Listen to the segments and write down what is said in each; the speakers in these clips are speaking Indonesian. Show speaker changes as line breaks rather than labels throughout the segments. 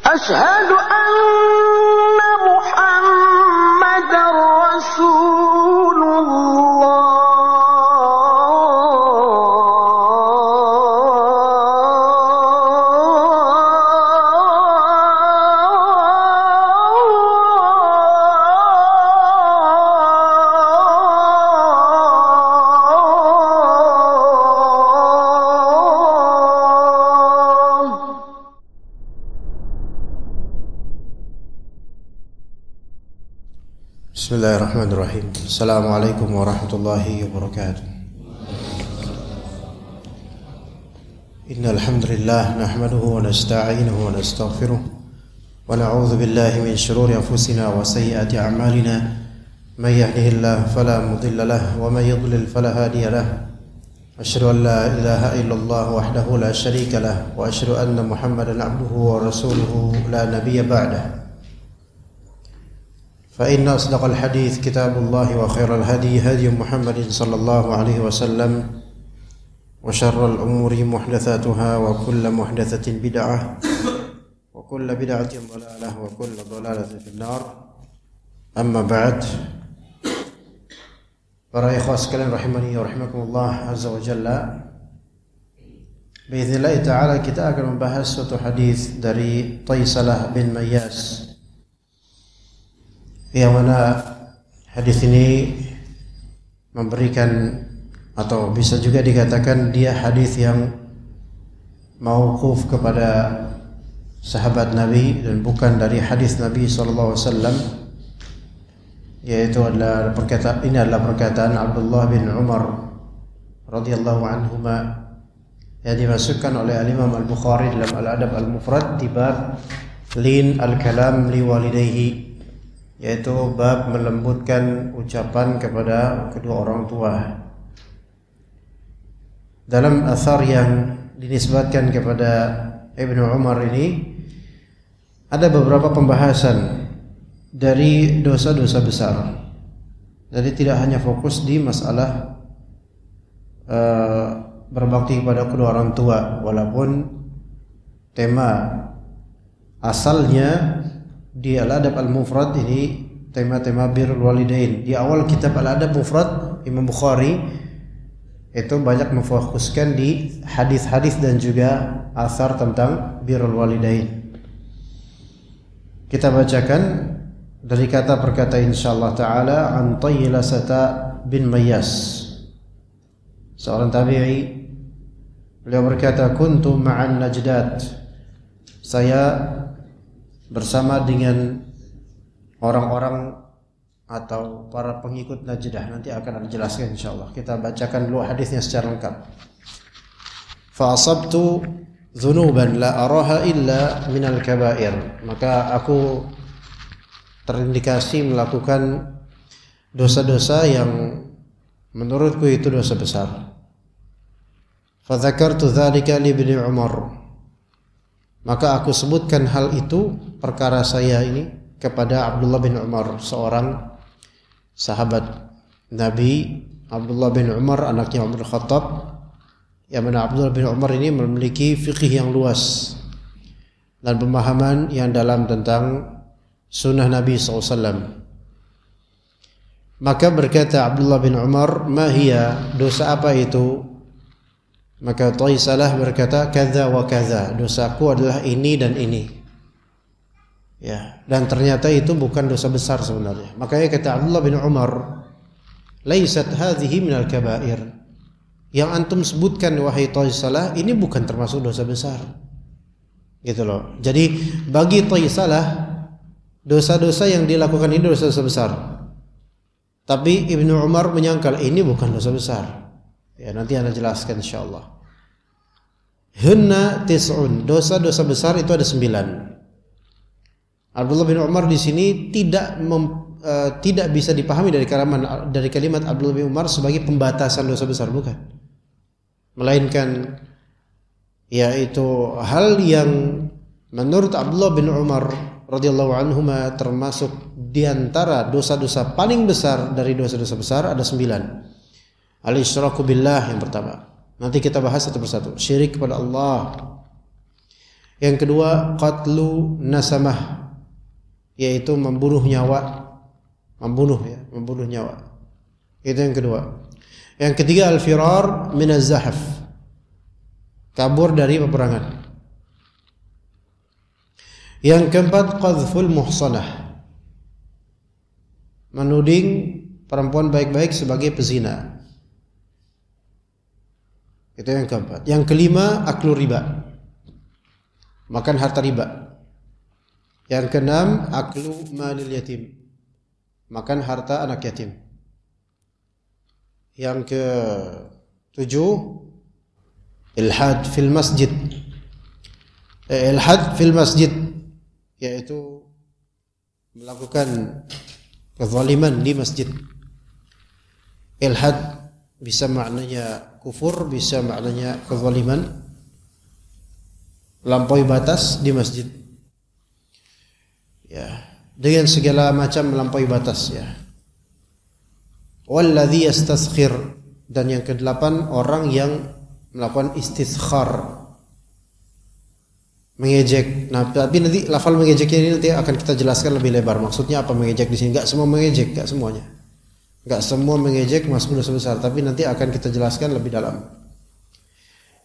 أشهد أن محمدًا رسول
Bismillahirrahmanirrahim. Assalamualaikum warahmatullahi wabarakatuh. Innal hamdalillah nahmaduhu wa nasta'inuhu wa nastaghfiruh wa na'udzu billahi min shururi anfusina wa sayyiati a'malina. May yahdihillahu fala mudilla lahu wa may yudlil fala hadiya lahu. Asyhadu an la ilaha illallah wahdahu la syarika lahu wa asyhadu anna Muhammadan 'abduhu wa rasuluhu la nabiyya ba'dahu. فإن أصدق الحديث كتاب الله وخير الهدي هدي محمد صلى الله عليه وسلم وشر الأمور محدثاتها وكل محدثة بدعة وكل بدعة ضلالة وكل ضلالة في النار. أما بعد, para ikhwah sekalian rahimani wa rahimakumullah azza wa jalla, biiznillah ta'ala kita akan membahas suatu hadis dari Taisalah bin Mayyas, yang mana hadis ini memberikan atau bisa juga dikatakan dia hadis yang mauquf kepada sahabat Nabi dan bukan dari hadis Nabi SAW, yaitu adalah perkataan Abdullah bin Umar radhiyallahu anhuma yang dimasukkan oleh Al-Imam Al-Bukhari dalam Al-Adab Al-Mufrad di bab lin al-kalam li walidayhi, yaitu bab melembutkan ucapan kepada kedua orang tua. Dalam athar yang dinisbatkan kepada Ibnu Umar ini ada beberapa pembahasan dari dosa-dosa besar. Jadi tidak hanya fokus di masalah berbakti kepada kedua orang tua, walaupun tema asalnya di Al-Adab Al-Mufrad ini tema-tema birrul walidain. Di awal kitab Al-Adab Mufrad Imam Bukhari itu banyak memfokuskan di hadis-hadis dan juga athar tentang birrul walidain. Kita bacakan dari kata per kata insyaallah taala. An Tayyilasata bin Mayyas, seorang tabi'i, beliau berkata, kuntu ma'an najdat, saya bersama dengan orang-orang atau para pengikut Najdah. Nanti akan dijelaskan insyaallah. Kita bacakan dulu hadisnya secara lengkap. Fa asabtu dzunuban la araha illa minal kaba'ir, maka aku terindikasi melakukan dosa-dosa yang menurutku itu dosa besar. Fa dzakartu dzalika li Ibnu Umar, maka aku sebutkan hal itu, perkara saya ini, kepada Abdullah bin Umar, seorang sahabat Nabi. Abdullah bin Umar anaknya Umar Khattab, yang mana Abdullah bin Umar ini memiliki fikih yang luas dan pemahaman yang dalam tentang sunnah Nabi SAW. Maka berkata Abdullah bin Umar, ma hiya, dosa apa itu? Maka Taisalah berkata, kadza wa kadza, dosaku adalah ini dan ini. Ya, dan ternyata itu bukan dosa besar sebenarnya. Makanya kata Abdullah bin Umar, laisat hadhihi minal kabair. Yang antum sebutkan wahai Taisalah, ini bukan termasuk dosa besar. Gitu loh. Jadi bagi Taisalah, dosa-dosa yang dilakukan ini dosa-dosa besar. Tapi Ibnu Umar menyangkal ini bukan dosa besar. Ya, nanti Anda jelaskan insyaallah. Hunna tis'un, dosa-dosa besar itu ada 9. Abdullah bin Umar di sini tidak bisa dipahami dari kalimat Abdullah bin Umar sebagai pembatasan dosa besar, bukan. Melainkan yaitu hal yang menurut Abdullah bin Umar radhiyallahu anhuma termasuk di antara dosa-dosa paling besar dari dosa-dosa besar ada 9. Al-isyraku billah yang pertama. Nanti kita bahas satu persatu. Syirik kepada Allah. Yang kedua, qatlu nasamah, yaitu membunuh nyawa, membunuh nyawa. Itu yang kedua. Yang ketiga, al-firar min az-zahf, kabur dari peperangan. Yang keempat, qadhful muhsanah, menuding perempuan baik-baik sebagai pezina. Itu yang keempat. Yang kelima, aklu riba, makan harta riba. Yang keenam, aklu malil yatim, makan harta anak yatim. Yang ketujuh, ilhad fil masjid. Ilhad fil masjid, yaitu melakukan kezaliman di masjid. Ilhad bisa maknanya kufur, bisa maknanya kezaliman, melampaui batas di masjid. Ya, dengan segala macam melampaui batas ya. Walladzi yastaskhir, dan yang kedelapan, orang yang melakukan istiskhar, mengejek. Nah, tapi nanti lafal mengejeknya ini nanti akan kita jelaskan lebih lebar. Maksudnya apa mengejek di sini? Enggak semua mengejek, enggak semuanya. Enggak semua mengejek masuk dosa besar, tapi nanti akan kita jelaskan lebih dalam.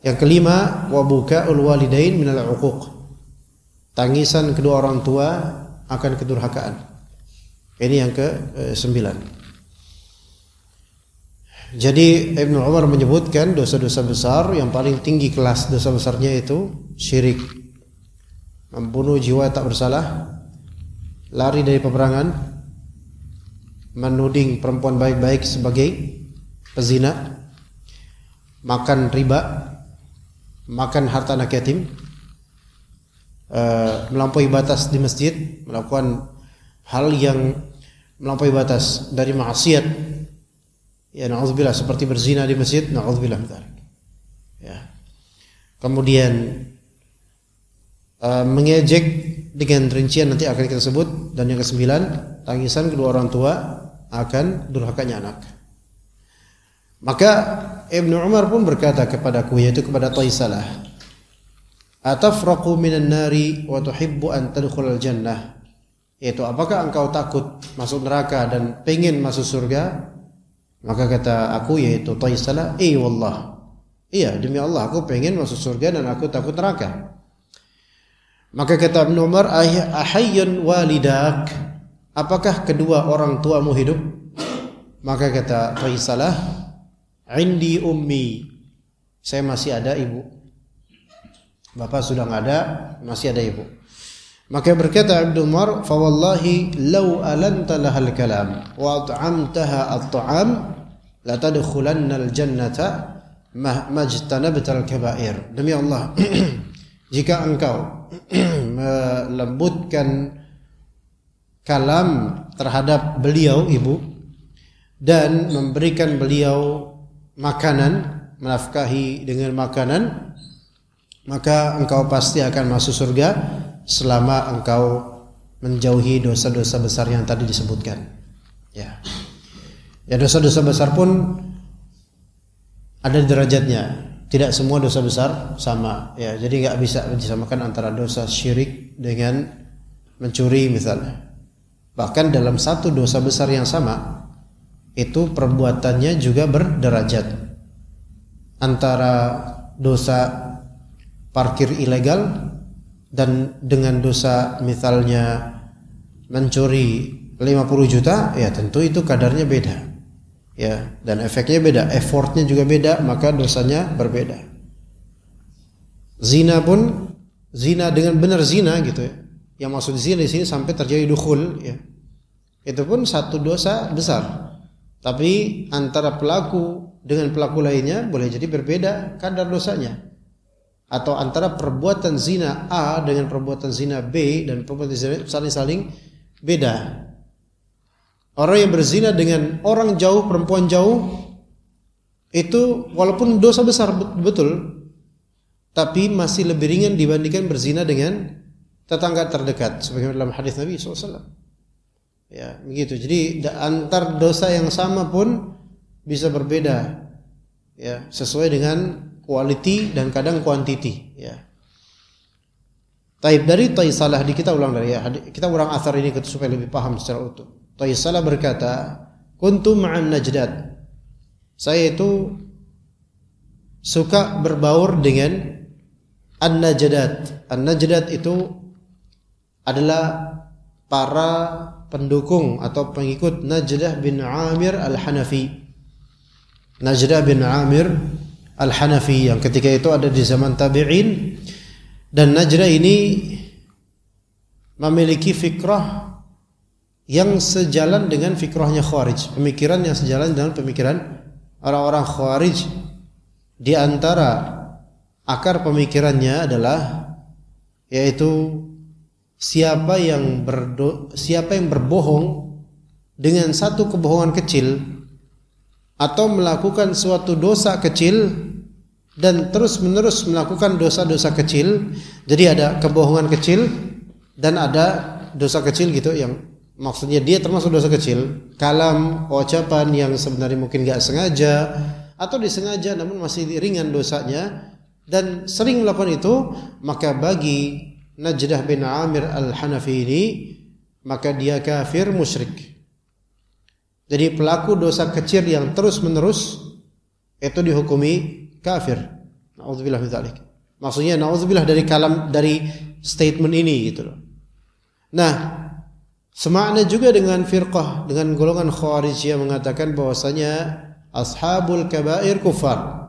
Yang kelima, wa bukaul walidain minal uquq, tangisan kedua orang tua akan kedurhakaan. Ini yang ke-9. Jadi Ibnu Umar menyebutkan dosa-dosa besar, yang paling tinggi kelas dosa besarnya itu syirik, membunuh jiwa tak bersalah, lari dari peperangan, menuding perempuan baik-baik sebagai pezina, makan riba, makan harta anak yatim, melampaui batas di masjid, melakukan hal yang melampaui batas dari maksiat. Ya, na'udzubillah, seperti berzina di masjid, na'udzubillah min dzalik. Ya. Kemudian mengejek dengan rincian nanti akan kita sebut. Dan yang ke-9, tangisan kedua orang tua akan durhakanya anak. Maka Ibnu Umar pun berkata kepadaku, yaitu kepada Taisalah, atafraqu minan nari wa tuhibbu an tadkhulal jannah, yaitu apakah engkau takut masuk neraka dan pengen masuk surga? Maka kata aku, yaitu Taisalah, wallah, iya demi Allah aku pengen masuk surga dan aku takut neraka. Maka kata Ibnu Umar, ahayyun walidak, apakah kedua orang tuamu hidup? Maka kata Taisalah, indi ummi, saya masih ada ibu. Bapak sudah enggak ada, masih ada ibu. Maka berkata Ibnu Umar, fa wallahi law alanta lahal kalam wa at'amtaha at-ta'am la tadkhulanna al-jannata majtanabtal kaba'ir. Demi Allah, jika engkau melembutkan kalam terhadap beliau ibu dan memberikan beliau makanan, menafkahi dengan makanan, maka engkau pasti akan masuk surga selama engkau menjauhi dosa-dosa besar yang tadi disebutkan. Ya, dosa-dosa besar pun ada derajatnya. Tidak semua dosa besar sama. Ya, jadi nggak bisa disamakan antara dosa syirik dengan mencuri misalnya. Bahkan dalam satu dosa besar yang sama, itu perbuatannya juga berderajat. Antara dosa parkir ilegal dan dengan dosa misalnya mencuri 50 juta, ya tentu itu kadarnya beda. Ya, dan efeknya beda, effortnya juga beda, maka dosanya berbeda. Zina pun, zina dengan benar zina gitu ya. Yang maksud zina di sini sampai terjadi dukhul ya. Itu pun satu dosa besar. Tapi antara pelaku dengan pelaku lainnya boleh jadi berbeda kadar dosanya. Atau antara perbuatan zina A dengan perbuatan zina B dan perbuatan zina saling beda. Orang yang berzina dengan orang jauh, perempuan jauh, itu walaupun dosa besar betul, tapi masih lebih ringan dibandingkan berzina dengan tetangga terdekat, sebagaimana dalam hadis Nabi SAW. Ya, begitu. Jadi antar dosa yang sama pun bisa berbeda, ya, sesuai dengan quality dan kadang quantity. Ya. Taib dari Taisalah kita ulang dari ya. Kita ulang asar ini supaya lebih paham secara utuh. Taisalah berkata, "Kuntu ma'an Najdad." Saya itu suka berbaur dengan An-Najdat. An-Najdat itu adalah para pendukung atau pengikut Najdah bin Amir Al-Hanafi. Najdah bin Amir Al-Hanafi yang ketika itu ada di zaman tabi'in, dan Najdah ini memiliki fikrah yang sejalan dengan fikrahnya Khawarij, pemikiran yang sejalan dengan pemikiran orang-orang Khawarij. Di antara akar pemikirannya adalah yaitu siapa yang berbohong dengan satu kebohongan kecil atau melakukan suatu dosa kecil dan terus-menerus melakukan dosa-dosa kecil. Jadi ada kebohongan kecil dan ada dosa kecil gitu, yang maksudnya dia termasuk dosa kecil, kalam, ucapan yang sebenarnya mungkin gak sengaja atau disengaja namun masih ringan dosanya, dan sering melakukan itu, maka bagi Najdah bin Amir Al-Hanafi ini, maka dia kafir musyrik. Jadi pelaku dosa kecil yang terus-menerus itu dihukumi kafir. Nauzubillah min dzalik. Maksudnya nauzubillah dari kalam, dari statement ini gitu loh. Nah, semakna juga dengan firqah, dengan golongan Khawarij yang mengatakan bahwasanya ashabul kabair kufar.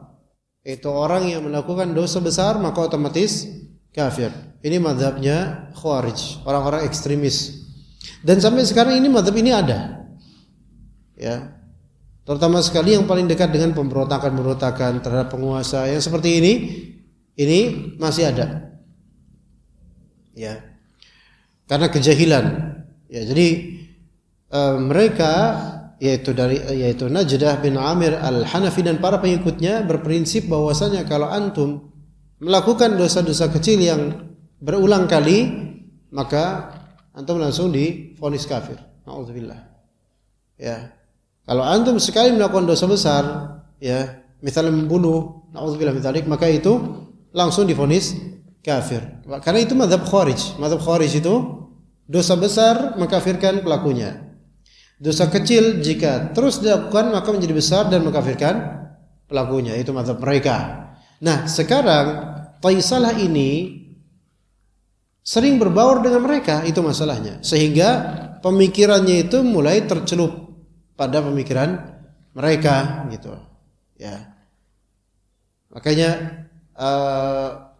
Itu orang yang melakukan dosa besar maka otomatis kafir. Ini mazhabnya Khawarij, orang-orang ekstremis. Dan sampai sekarang ini mazhab ini ada. Ya. Terutama sekali yang paling dekat dengan pemberontakan-pemberontakan terhadap penguasa yang seperti ini masih ada. Ya. Karena kejahilan. Ya, jadi mereka yaitu Najdah bin Amir Al-Hanafi dan para pengikutnya berprinsip bahwasanya kalau antum melakukan dosa-dosa kecil yang berulang kali, maka antum langsung divonis kafir. Nauzubillah. Ya. Kalau antum sekali melakukan dosa besar, ya, misalnya membunuh, nauzubillah min dzalik, maka itu langsung divonis kafir. Karena itu mazhab Khawarij. Mazhab Khawarij itu dosa besar mengkafirkan pelakunya. Dosa kecil jika terus dilakukan maka menjadi besar dan mengkafirkan pelakunya. Itu mazhab mereka. Nah, sekarang Taisalah ini sering berbaur dengan mereka, itu masalahnya. Sehingga pemikirannya itu mulai tercelup pada pemikiran mereka gitu. Ya. Makanya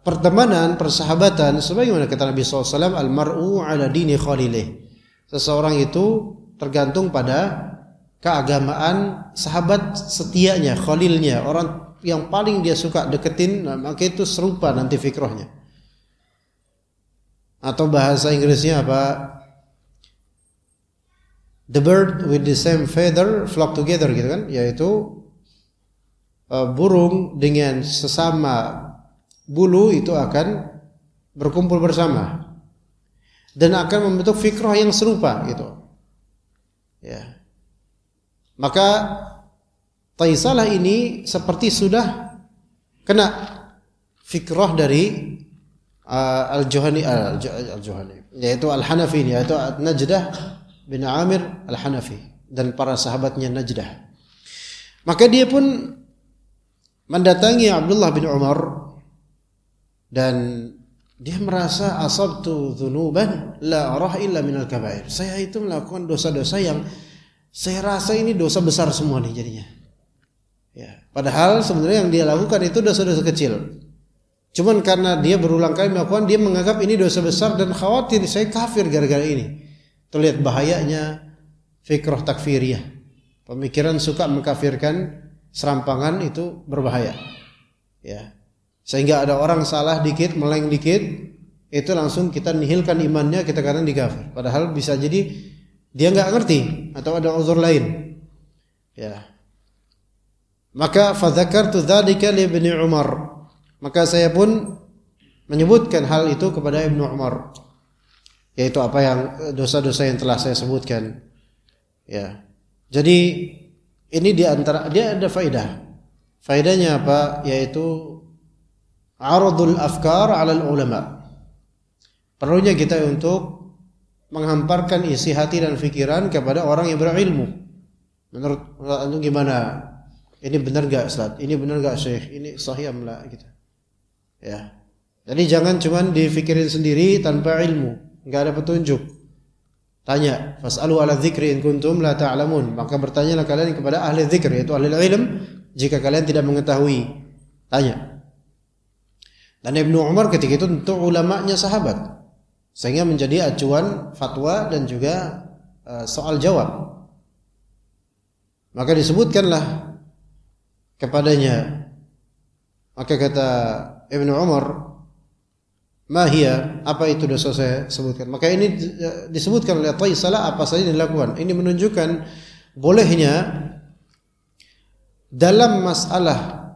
pertemanan, persahabatan sebagaimana kata Nabi SAW, al-mar'u ala dini khalilih. Seseorang itu tergantung pada keagamaan sahabat setianya, khalilnya, orang yang paling dia suka deketin, maka itu serupa nanti fikrahnya. Atau bahasa Inggrisnya apa? The bird with the same feather flock together gitu kan, yaitu burung dengan sesama bulu itu akan berkumpul bersama dan akan membentuk fikrah yang serupa gitu. Ya. Maka Taisalah ini seperti sudah kena fikrah dari Al-Juhani, yaitu Al-Hanafi, yaitu Najdah bin Amir Al-Hanafi dan para sahabatnya Najdah. Maka dia pun mendatangi Abdullah bin Umar dan dia merasa asabtu dzunuban la arah illa minal kabair. Saya itu melakukan dosa-dosa yang saya rasa ini dosa besar semua nih jadinya. Ya, padahal sebenarnya yang dia lakukan itu dosa-dosa kecil. Cuman karena dia berulang kali melakukan, dia menganggap ini dosa besar dan khawatir saya kafir gara-gara ini. Terlihat bahayanya fikrah takfiriyah. Pemikiran suka mengkafirkan serampangan itu berbahaya. Ya. Sehingga ada orang salah dikit, meleng dikit, itu langsung kita nihilkan imannya, kita katakan dikafir. Padahal bisa jadi dia enggak ngerti atau ada uzur lain. Ya. Maka fadzakartu dzalika li Ibnu Umar. Maka saya pun menyebutkan hal itu kepada Ibnu Umar. Yaitu apa yang dosa-dosa yang telah saya sebutkan. Ya. Jadi ini di antara dia ada faedah. Faedahnya apa? Yaitu aradul afkar 'ala ulama. perlunya kita untuk menghamparkan isi hati dan pikiran kepada orang yang berilmu. Menurut antum gimana? Ini benar enggak Ustaz? Ini benar enggak Syekh? Ini sahih amla gitu. Ya. Jadi jangan cuman difikirin sendiri tanpa ilmu, enggak ada petunjuk. Tanya, fas'alu ala dzikri in kuntum la ta'lamun. Maka bertanyalah kalian kepada ahli dzikir, yaitu ahli ilm, jika kalian tidak mengetahui. Tanya. Dan Ibnu Umar ketika itu untuk ulamanya sahabat, sehingga menjadi acuan fatwa dan juga soal jawab. Maka disebutkanlah kepadanya. Maka kata Ibnu Umar, mahia, apa itu dosa saya sebutkan. Maka ini disebutkan oleh Taisalah apa saja yang dilakukan. Ini menunjukkan bolehnya dalam masalah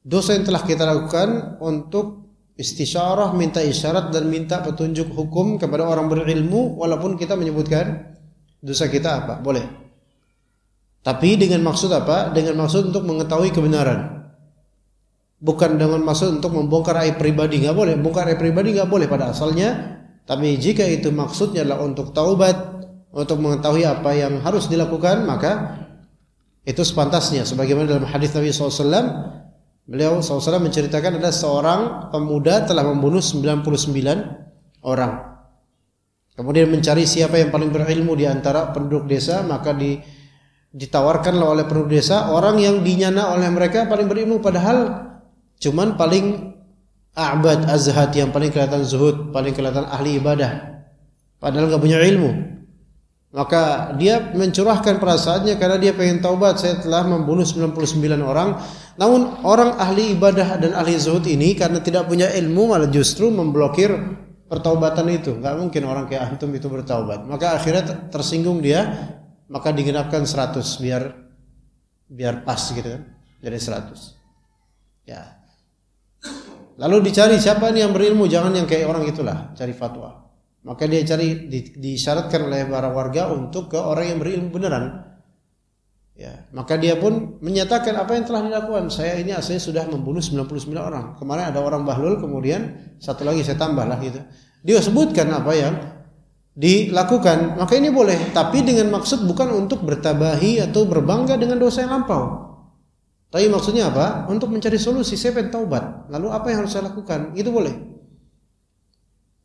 dosa yang telah kita lakukan untuk istisyarah, minta isyarat dan minta petunjuk hukum kepada orang berilmu, walaupun kita menyebutkan dosa kita apa, boleh. Tapi dengan maksud apa? Dengan maksud untuk mengetahui kebenaran. Bukan dengan maksud untuk membongkar aib pribadi, enggak boleh. Bongkar aib pribadi enggak boleh pada asalnya. Tapi jika itu maksudnya adalah untuk taubat, untuk mengetahui apa yang harus dilakukan, maka itu sepantasnya. Sebagaimana dalam hadis Nabi SAW, beliau SAW menceritakan ada seorang pemuda telah membunuh 99 orang. Kemudian mencari siapa yang paling berilmu di antara penduduk desa, maka ditawarkanlah oleh penduduk desa orang yang dinyana oleh mereka paling berilmu, padahal cuman paling a'bad, azhad, yang paling kelihatan zuhud, paling kelihatan ahli ibadah, padahal enggak punya ilmu. Maka dia mencurahkan perasaannya karena dia pengen taubat. Saya telah membunuh 99 orang. Namun orang ahli ibadah dan ahli zuhud ini karena tidak punya ilmu malah justru memblokir pertaubatan itu. Enggak mungkin orang kayak antum itu bertaubat. Maka akhirnya tersinggung dia, maka digenapkan 100 biar pas gitu kan. Jadi 100. Ya. Lalu dicari siapa nih yang berilmu, jangan yang kayak orang itulah, cari fatwa. Maka dia cari, disyaratkan oleh para warga untuk ke orang yang berilmu beneran. Ya, maka dia pun menyatakan apa yang telah dilakukan. Saya ini aslinya sudah membunuh 99 orang. Kemarin ada orang bahlul, kemudian satu lagi saya tambah lah gitu. Dia sebutkan apa yang dilakukan. Maka ini boleh, tapi dengan maksud bukan untuk bertabahi atau berbangga dengan dosa yang lampau. Tapi maksudnya apa? Untuk mencari solusi. Saya pengen taubat. Lalu apa yang harus saya lakukan? Itu boleh.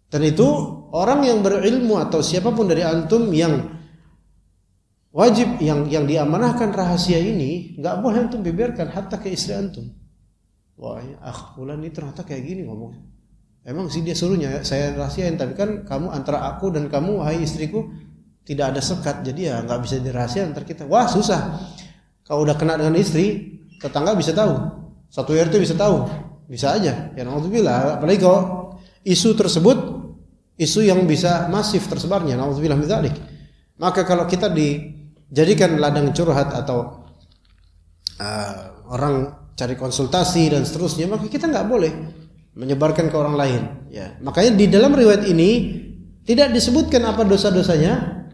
Dan itu orang yang berilmu atau siapapun dari antum yang wajib, yang diamanahkan rahasia ini, nggak boleh antum biarkan hatta ke istri antum. Wah, fulan ini ternyata kayak gini ngomong. Emang sih dia suruhnya saya rahasiain, tapi kan kamu antara aku dan kamu, wahai istriku, tidak ada sekat. Jadi ya nggak bisa dirahasiain antar kita. Wah, susah. Kalau udah kena dengan istri, tetangga bisa tahu, satu RT bisa tahu, bisa aja. Ya naudzubillah, apalagi kalau isu tersebut isu yang bisa masif tersebarnya, naudzubillah min dzalik. Maka kalau kita dijadikan ladang curhat atau orang cari konsultasi dan seterusnya, maka kita nggak boleh menyebarkan ke orang lain. Ya, makanya di dalam riwayat ini tidak disebutkan apa dosa-dosanya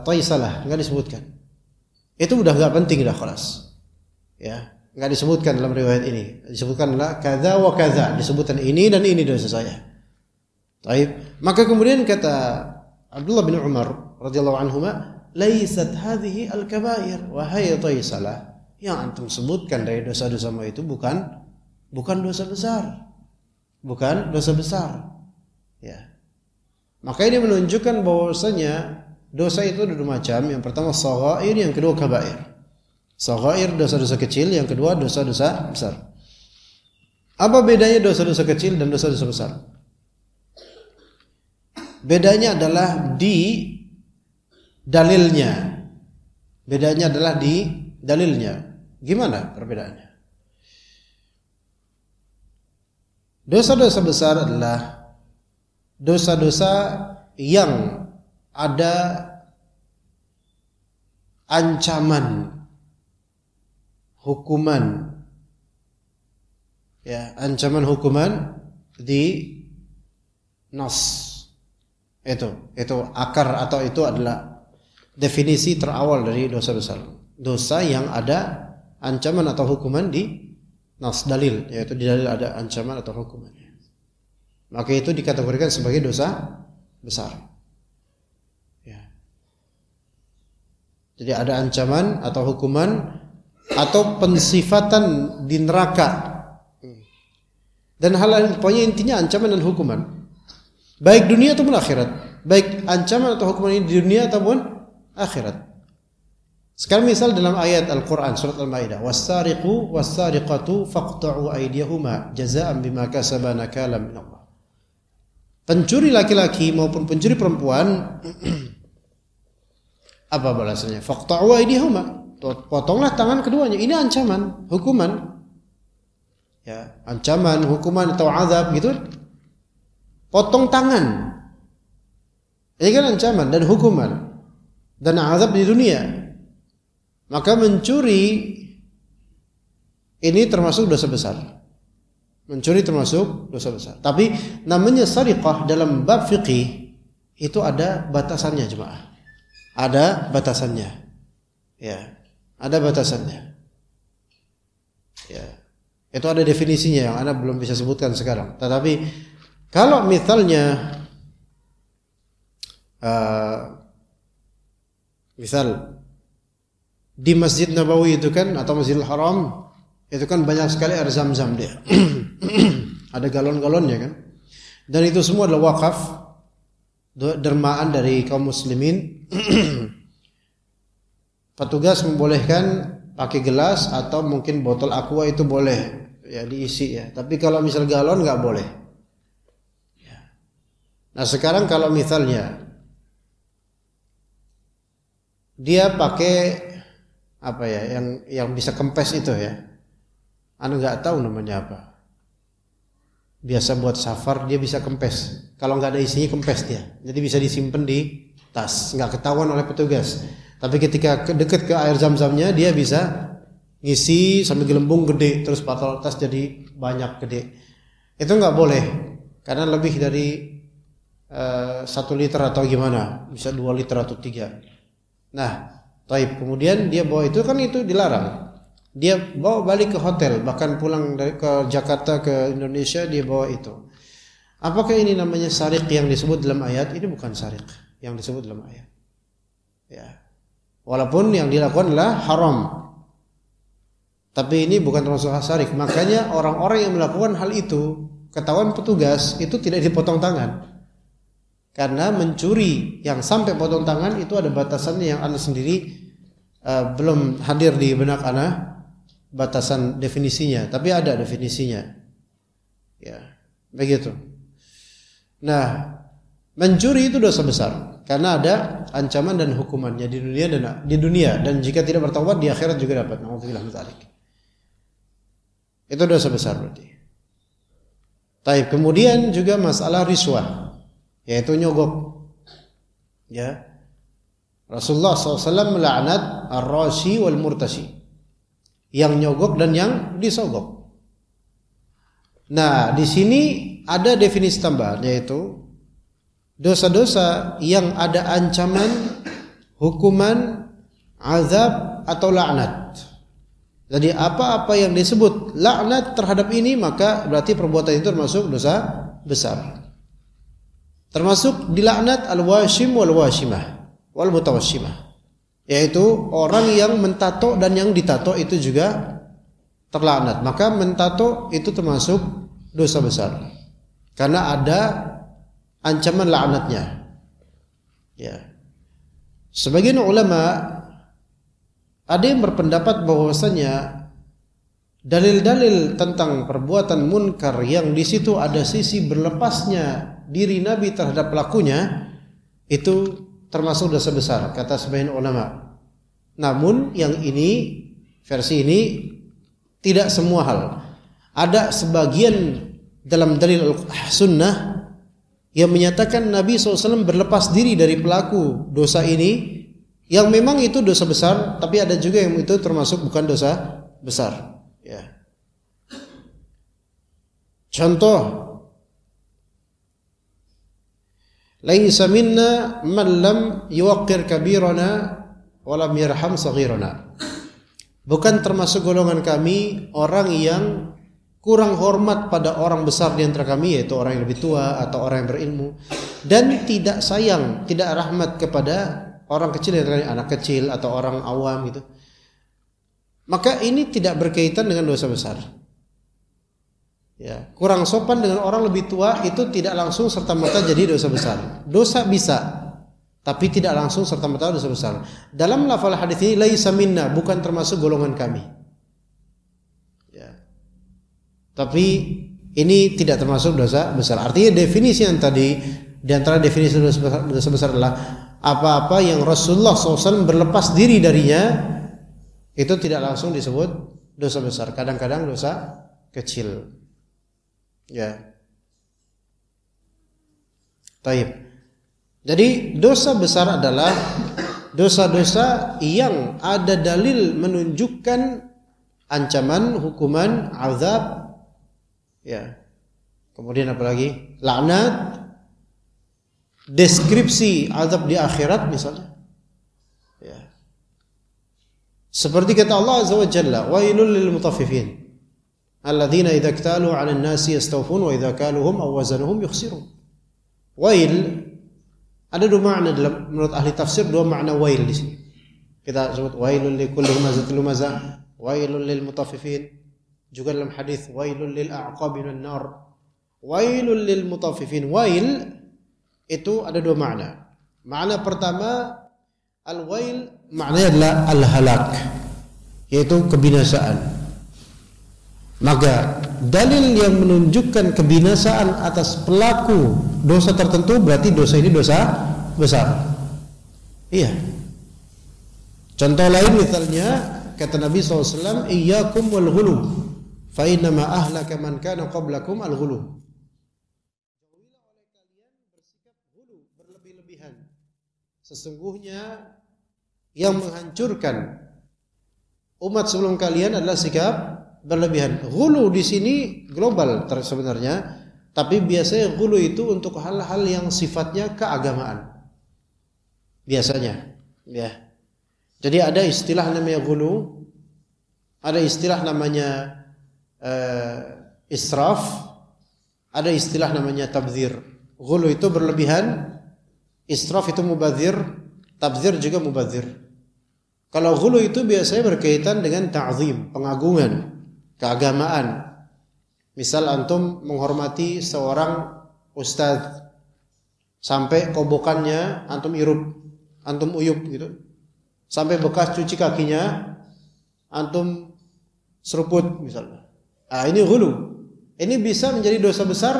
Taisalah, nggak disebutkan. Itu udah nggak penting, dah kelas. Ya, enggak disebutkan dalam riwayat ini. Disebutkanlah kadza wa kadza, disebutkan ini dan ini dosa saya. Baik, maka kemudian kata Abdullah bin Umar radhiyallahu anhuma, "Laisat hadhihi al-kaba'ir." Wahai Taisalah, yang antum sebutkan dari dosa-dosamu itu bukan dosa besar. Bukan dosa besar. Ya. Maka ini menunjukkan bahwasanya dosa itu ada dua macam. Yang pertama shaghair, yang kedua kaba'ir. Shaghair dosa-dosa kecil, yang kedua dosa-dosa besar. Apa bedanya dosa-dosa kecil dan dosa-dosa besar? Bedanya adalah di dalilnya. Bedanya adalah di dalilnya. Gimana perbedaannya? Dosa-dosa besar adalah dosa-dosa yang ada ancaman hukuman, ya, ancaman hukuman di nas. Itu akar atau itu adalah definisi terawal dari dosa besar. Dosa yang ada ancaman atau hukuman di nas, dalil, yaitu di dalil ada ancaman atau hukumannya. maka itu dikategorikan sebagai dosa besar. Ya. Jadi ada ancaman atau hukuman atau pensifatan di neraka. Dan hal lain, pokoknya intinya ancaman dan hukuman. Baik dunia ataupun akhirat. Baik ancaman atau hukuman ini di dunia ataupun akhirat. Sekarang misal dalam ayat Al-Quran surat Al-Maidah, was-sariqu was-sariqatu faqta'u aydiyahuma jazaa'an bima kasaba nakalan min Allah. Pencuri laki-laki maupun pencuri perempuan apa balasannya? Faqta'u aydiyahuma, potonglah tangan keduanya. Ini ancaman, hukuman. Ya, ancaman, hukuman atau azab gitu. Potong tangan. Ini kan ancaman dan hukuman dan azab di dunia. Maka mencuri ini termasuk dosa besar. Mencuri termasuk dosa besar. Tapi namanya sariqah dalam bab fiqih itu ada batasannya, jemaah. Ada batasannya. Ya, ada batasannya. Ya. Itu ada definisinya yang Anda belum bisa sebutkan sekarang. Tetapi kalau misalnya misal di Masjid Nabawi itu kan atau Masjidil Haram itu kan banyak sekali air zam-zam dia. Ada galon-galonnya kan. Dan itu semua adalah wakaf dermaan dari kaum muslimin. Petugas membolehkan pakai gelas atau mungkin botol aqua itu boleh ya diisi ya. Tapi kalau misal galon nggak boleh. Nah sekarang kalau misalnya dia pakai apa ya yang bisa kempes itu ya, anu nggak tahu namanya apa. Biasa buat safar dia bisa kempes. Kalau nggak ada isinya kempes dia, jadi bisa disimpan di tas, nggak ketahuan oleh petugas. Tapi ketika dekat ke air zam-zamnya dia bisa ngisi sambil gelembung gede, terus botol tas jadi banyak gede. Itu nggak boleh karena lebih dari 1 liter atau gimana, bisa 2 liter atau 3. Nah, taib. Kemudian dia bawa itu kan itu dilarang. Dia bawa balik ke hotel, bahkan pulang dari ke Jakarta ke Indonesia dia bawa itu. Apakah ini namanya sariq yang disebut dalam ayat? Ini bukan sariq yang disebut dalam ayat. Ya. Walaupun yang dilakukan adalah haram. Tapi ini bukan termasuk sariq. Makanya orang-orang yang melakukan hal itu, ketahuan petugas, itu tidak dipotong tangan. Karena mencuri yang sampai potong tangan itu ada batasannya yang Anda sendiri belum hadir di benak Anda batasan definisinya, tapi ada definisinya. Ya, begitu. Nah, mencuri itu dosa besar karena ada ancaman dan hukumannya di dunia dan jika tidak bertaubat di akhirat juga dapat. Nauzubillah min dzalik. Itu dosa besar berarti. Taib. Kemudian juga masalah riswah, yaitu nyogok. Ya. Rasulullah SAW melaknat ar-rashi wal murtashi, yang nyogok dan yang disogok. Nah, di sini ada definisi tambahan, yaitu dosa-dosa yang ada ancaman, hukuman, azab atau laknat. Jadi apa-apa yang disebut laknat terhadap ini maka berarti perbuatan itu termasuk dosa besar. Termasuk dilaknat al-washim wal washimah wal mutawashimah, yaitu orang yang mentato dan yang ditato itu juga terlaknat. Maka mentato itu termasuk dosa besar karena ada ancaman laknatnya. Ya. Sebagian ulama ada yang berpendapat bahwasanya dalil-dalil tentang perbuatan munkar yang di situ ada sisi berlepasnya diri Nabi terhadap pelakunya itu termasuk dosa besar kata sebagian ulama. Namun yang ini versi ini tidak semua hal. Ada sebagian dalam dalil sunnah yang menyatakan Nabi SAW berlepas diri dari pelaku dosa ini yang memang itu dosa besar, tapi ada juga yang itu termasuk bukan dosa besar. Ya. Contoh, laisa minna man lam yuwaqqir kabirana wa lam yarham saghirana. Bukan termasuk golongan kami orang yang kurang hormat pada orang besar di antara kami, yaitu orang yang lebih tua atau orang yang berilmu, dan tidak sayang, tidak rahmat kepada orang kecil, anak kecil atau orang awam gitu, maka ini tidak berkaitan dengan dosa besar. Ya, kurang sopan dengan orang lebih tua itu tidak langsung serta-merta jadi dosa besar. Dosa bisa, tapi tidak langsung serta-merta dosa besar. Dalam lafal hadis ini laisa minna, bukan termasuk golongan kami. Ya. Tapi ini tidak termasuk dosa besar. Artinya definisi yang tadi, di antara definisi dosa besar adalah apa-apa yang Rasulullah SAW berlepas diri darinya, itu tidak langsung disebut dosa besar. Kadang-kadang dosa kecil. Ya. Taib. Jadi dosa besar adalah dosa-dosa yang ada dalil menunjukkan ancaman, hukuman, azab. Ya. Kemudian apa lagi? Laknat. Deskripsi azab di akhirat misalnya. Ya. Seperti kata Allah Azza wa Jalla, wailul lil mutaffifin alladzina idza iktalu 'alan nasi yastawfun wa idza kaluhum aw wazanuhum yukhsirun. Wail ada dua makna dalam, menurut ahli tafsir, dua makna wail di sini. Kita sebut wailul likulli humazatil lumazah, wailul lil mutaffifin. Juga dalam hadis wailul lil a'qabi minan nar. Wailul lil mutaffifin. Wail itu ada dua makna. Makna pertama, al-wail maknanya adalah al-halak, yaitu kebinasaan. Maka dalil yang menunjukkan kebinasaan atas pelaku dosa tertentu berarti dosa ini dosa besar. Iya. Contoh lain misalnya kata Nabi SAW, iyyakum wal ghulu fa innama ahlaka man kana qablakum al ghulu. Jauhilah oleh kalian bersikap ghulu, berlebih-lebihan. Sesungguhnya yang menghancurkan umat sebelum kalian adalah sikap berlebihan. Ghulu di sini global sebenarnya, tapi biasanya ghulu itu untuk hal-hal yang sifatnya keagamaan. Biasanya, ya. Jadi ada istilah namanya ghulu, ada istilah namanya israf, ada istilah namanya tabdzir. Ghulu itu berlebihan, israf itu mubadzir, tabdzir juga mubadzir. Kalau ghulu itu biasanya berkaitan dengan ta'zim, pengagungan, keagamaan. Misal antum menghormati seorang ustadz sampai kobokannya antum irup, antum uyup gitu. Sampai bekas cuci kakinya antum seruput misalnya. Ah, ini ghulu. Ini bisa menjadi dosa besar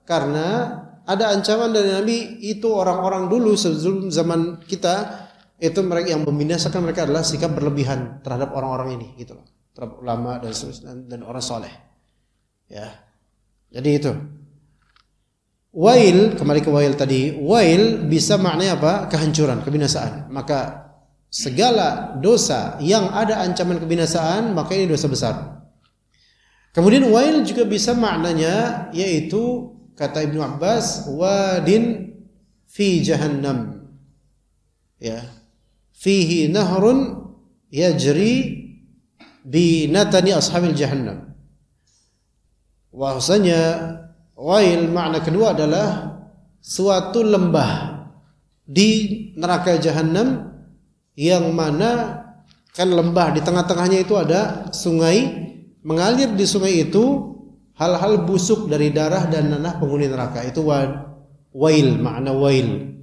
karena ada ancaman dari Nabi, itu orang-orang dulu sebelum zaman kita itu mereka yang membinasakan mereka adalah sikap berlebihan terhadap orang-orang ini gitu loh. Terhadap ulama dan orang soleh, ya. Jadi itu wail, kembali ke wail tadi. Wail bisa maknanya apa? Kehancuran, kebinasaan. Maka segala dosa yang ada ancaman kebinasaan, maka ini dosa besar. Kemudian wail juga bisa maknanya yaitu kata Ibnu Abbas, wadin fi jahannam, ya, fihi nahrun yajri binatani ashabil jahannam. Bahwasanya wail makna kedua adalah suatu lembah di neraka jahannam, yang mana kan lembah di tengah-tengahnya itu ada sungai, mengalir di sungai itu hal-hal busuk dari darah dan nanah penghuni neraka. Itu wail, makna wail.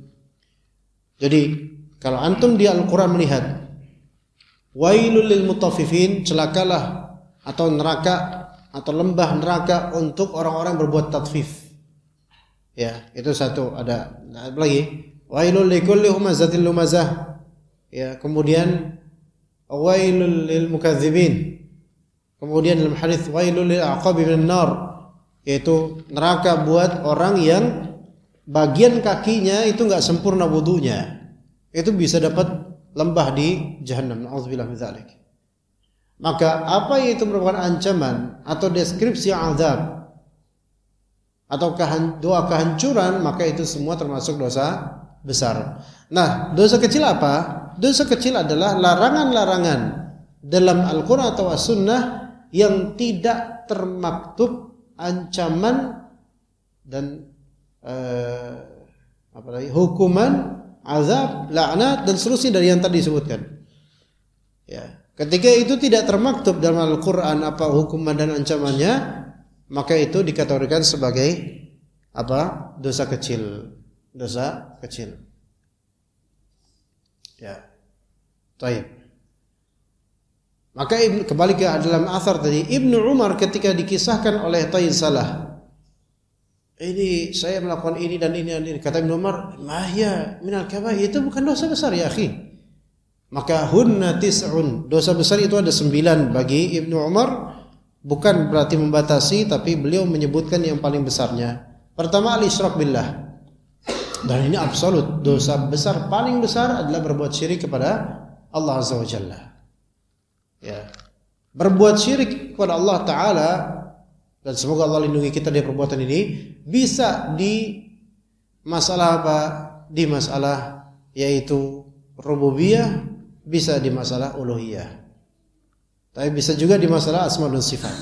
Jadi kalau antum di Al-Quran melihat wailul lil mutaffifin, celakalah atau neraka atau lembah neraka untuk orang-orang berbuat tatfif. Ya, itu satu. Ada lagi wailul likulli humazatil lumazah. Ya, kemudian wailul lil mukadzibin. Kemudian dalam hadis wailul lil aqabi minan nar, yaitu neraka buat orang yang bagian kakinya itu enggak sempurna wudunya. Itu bisa dapat lembah di jahannam. Nauzubillah min dzalik. Maka apa itu merupakan ancaman atau deskripsi azab atau doa kehancuran, maka itu semua termasuk dosa besar. Nah, dosa kecil apa? Dosa kecil adalah larangan-larangan dalam Al-Quran atau As-Sunnah yang tidak termaktub ancaman dan hukuman, azab, laknat dan seterusnya dari yang tadi disebutkan. Ya, ketika itu tidak termaktub dalam Al-Qur'an apa hukuman dan ancamannya, maka itu dikategorikan sebagai apa? Dosa kecil. Dosa kecil. Ya. Baik. Maka kembali ke dalam asar tadi, Ibnu Umar ketika dikisahkan oleh Tayyib Salah, ini saya melakukan ini dan ini dan ini, kata Ibnu Umar, mahya minal kabair, itu bukan dosa besar ya akhi. Maka hunna tis'un, dosa besar itu ada 9 bagi Ibnu Umar, bukan berarti membatasi, tapi beliau menyebutkan yang paling besarnya. Pertama, al-isyrak billah. Dan ini absolut, dosa besar paling besar adalah berbuat syirik kepada Allah Azza wa Jalla. Ya. Berbuat syirik kepada Allah Ta'ala, dan semoga Allah lindungi kita dari perbuatan ini, bisa di masalah apa? Di masalah yaitu rububiyah, bisa di masalah uluhiyah. Tapi bisa juga di masalah asma dan sifat.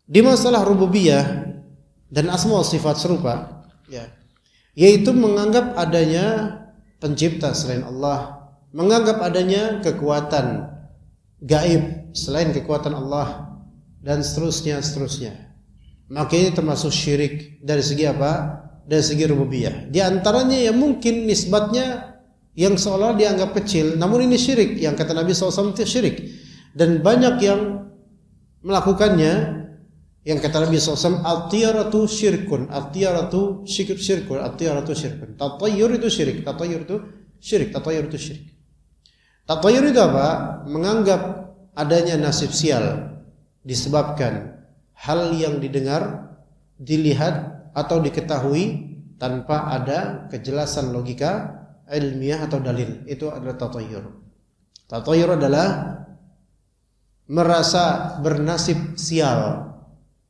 Di masalah rububiyah dan asma dan sifat serupa, ya, yaitu menganggap adanya pencipta selain Allah, menganggap adanya kekuatan gaib selain kekuatan Allah, dan seterusnya. Maka ini termasuk syirik dari segi apa? Dari segi rububiyah. Di antaranya yang mungkin nisbatnya yang seolah dianggap kecil, namun ini syirik yang kata Nabi SAW itu syirik. Dan banyak yang melakukannya, yang kata Nabi SAW, at-tiyaratu syirkun, at-tiyaratu syirkun, at-tiyaratu syirkun. Tatayyur itu syirik, tatayyur itu syirik, tatayyur itu syirik. Tatayyur itu apa? Menganggap adanya nasib sial disebabkan hal yang didengar, dilihat atau diketahui tanpa ada kejelasan logika, ilmiah atau dalil. Itu adalah tatayyur. Tatayyur adalah merasa bernasib sial.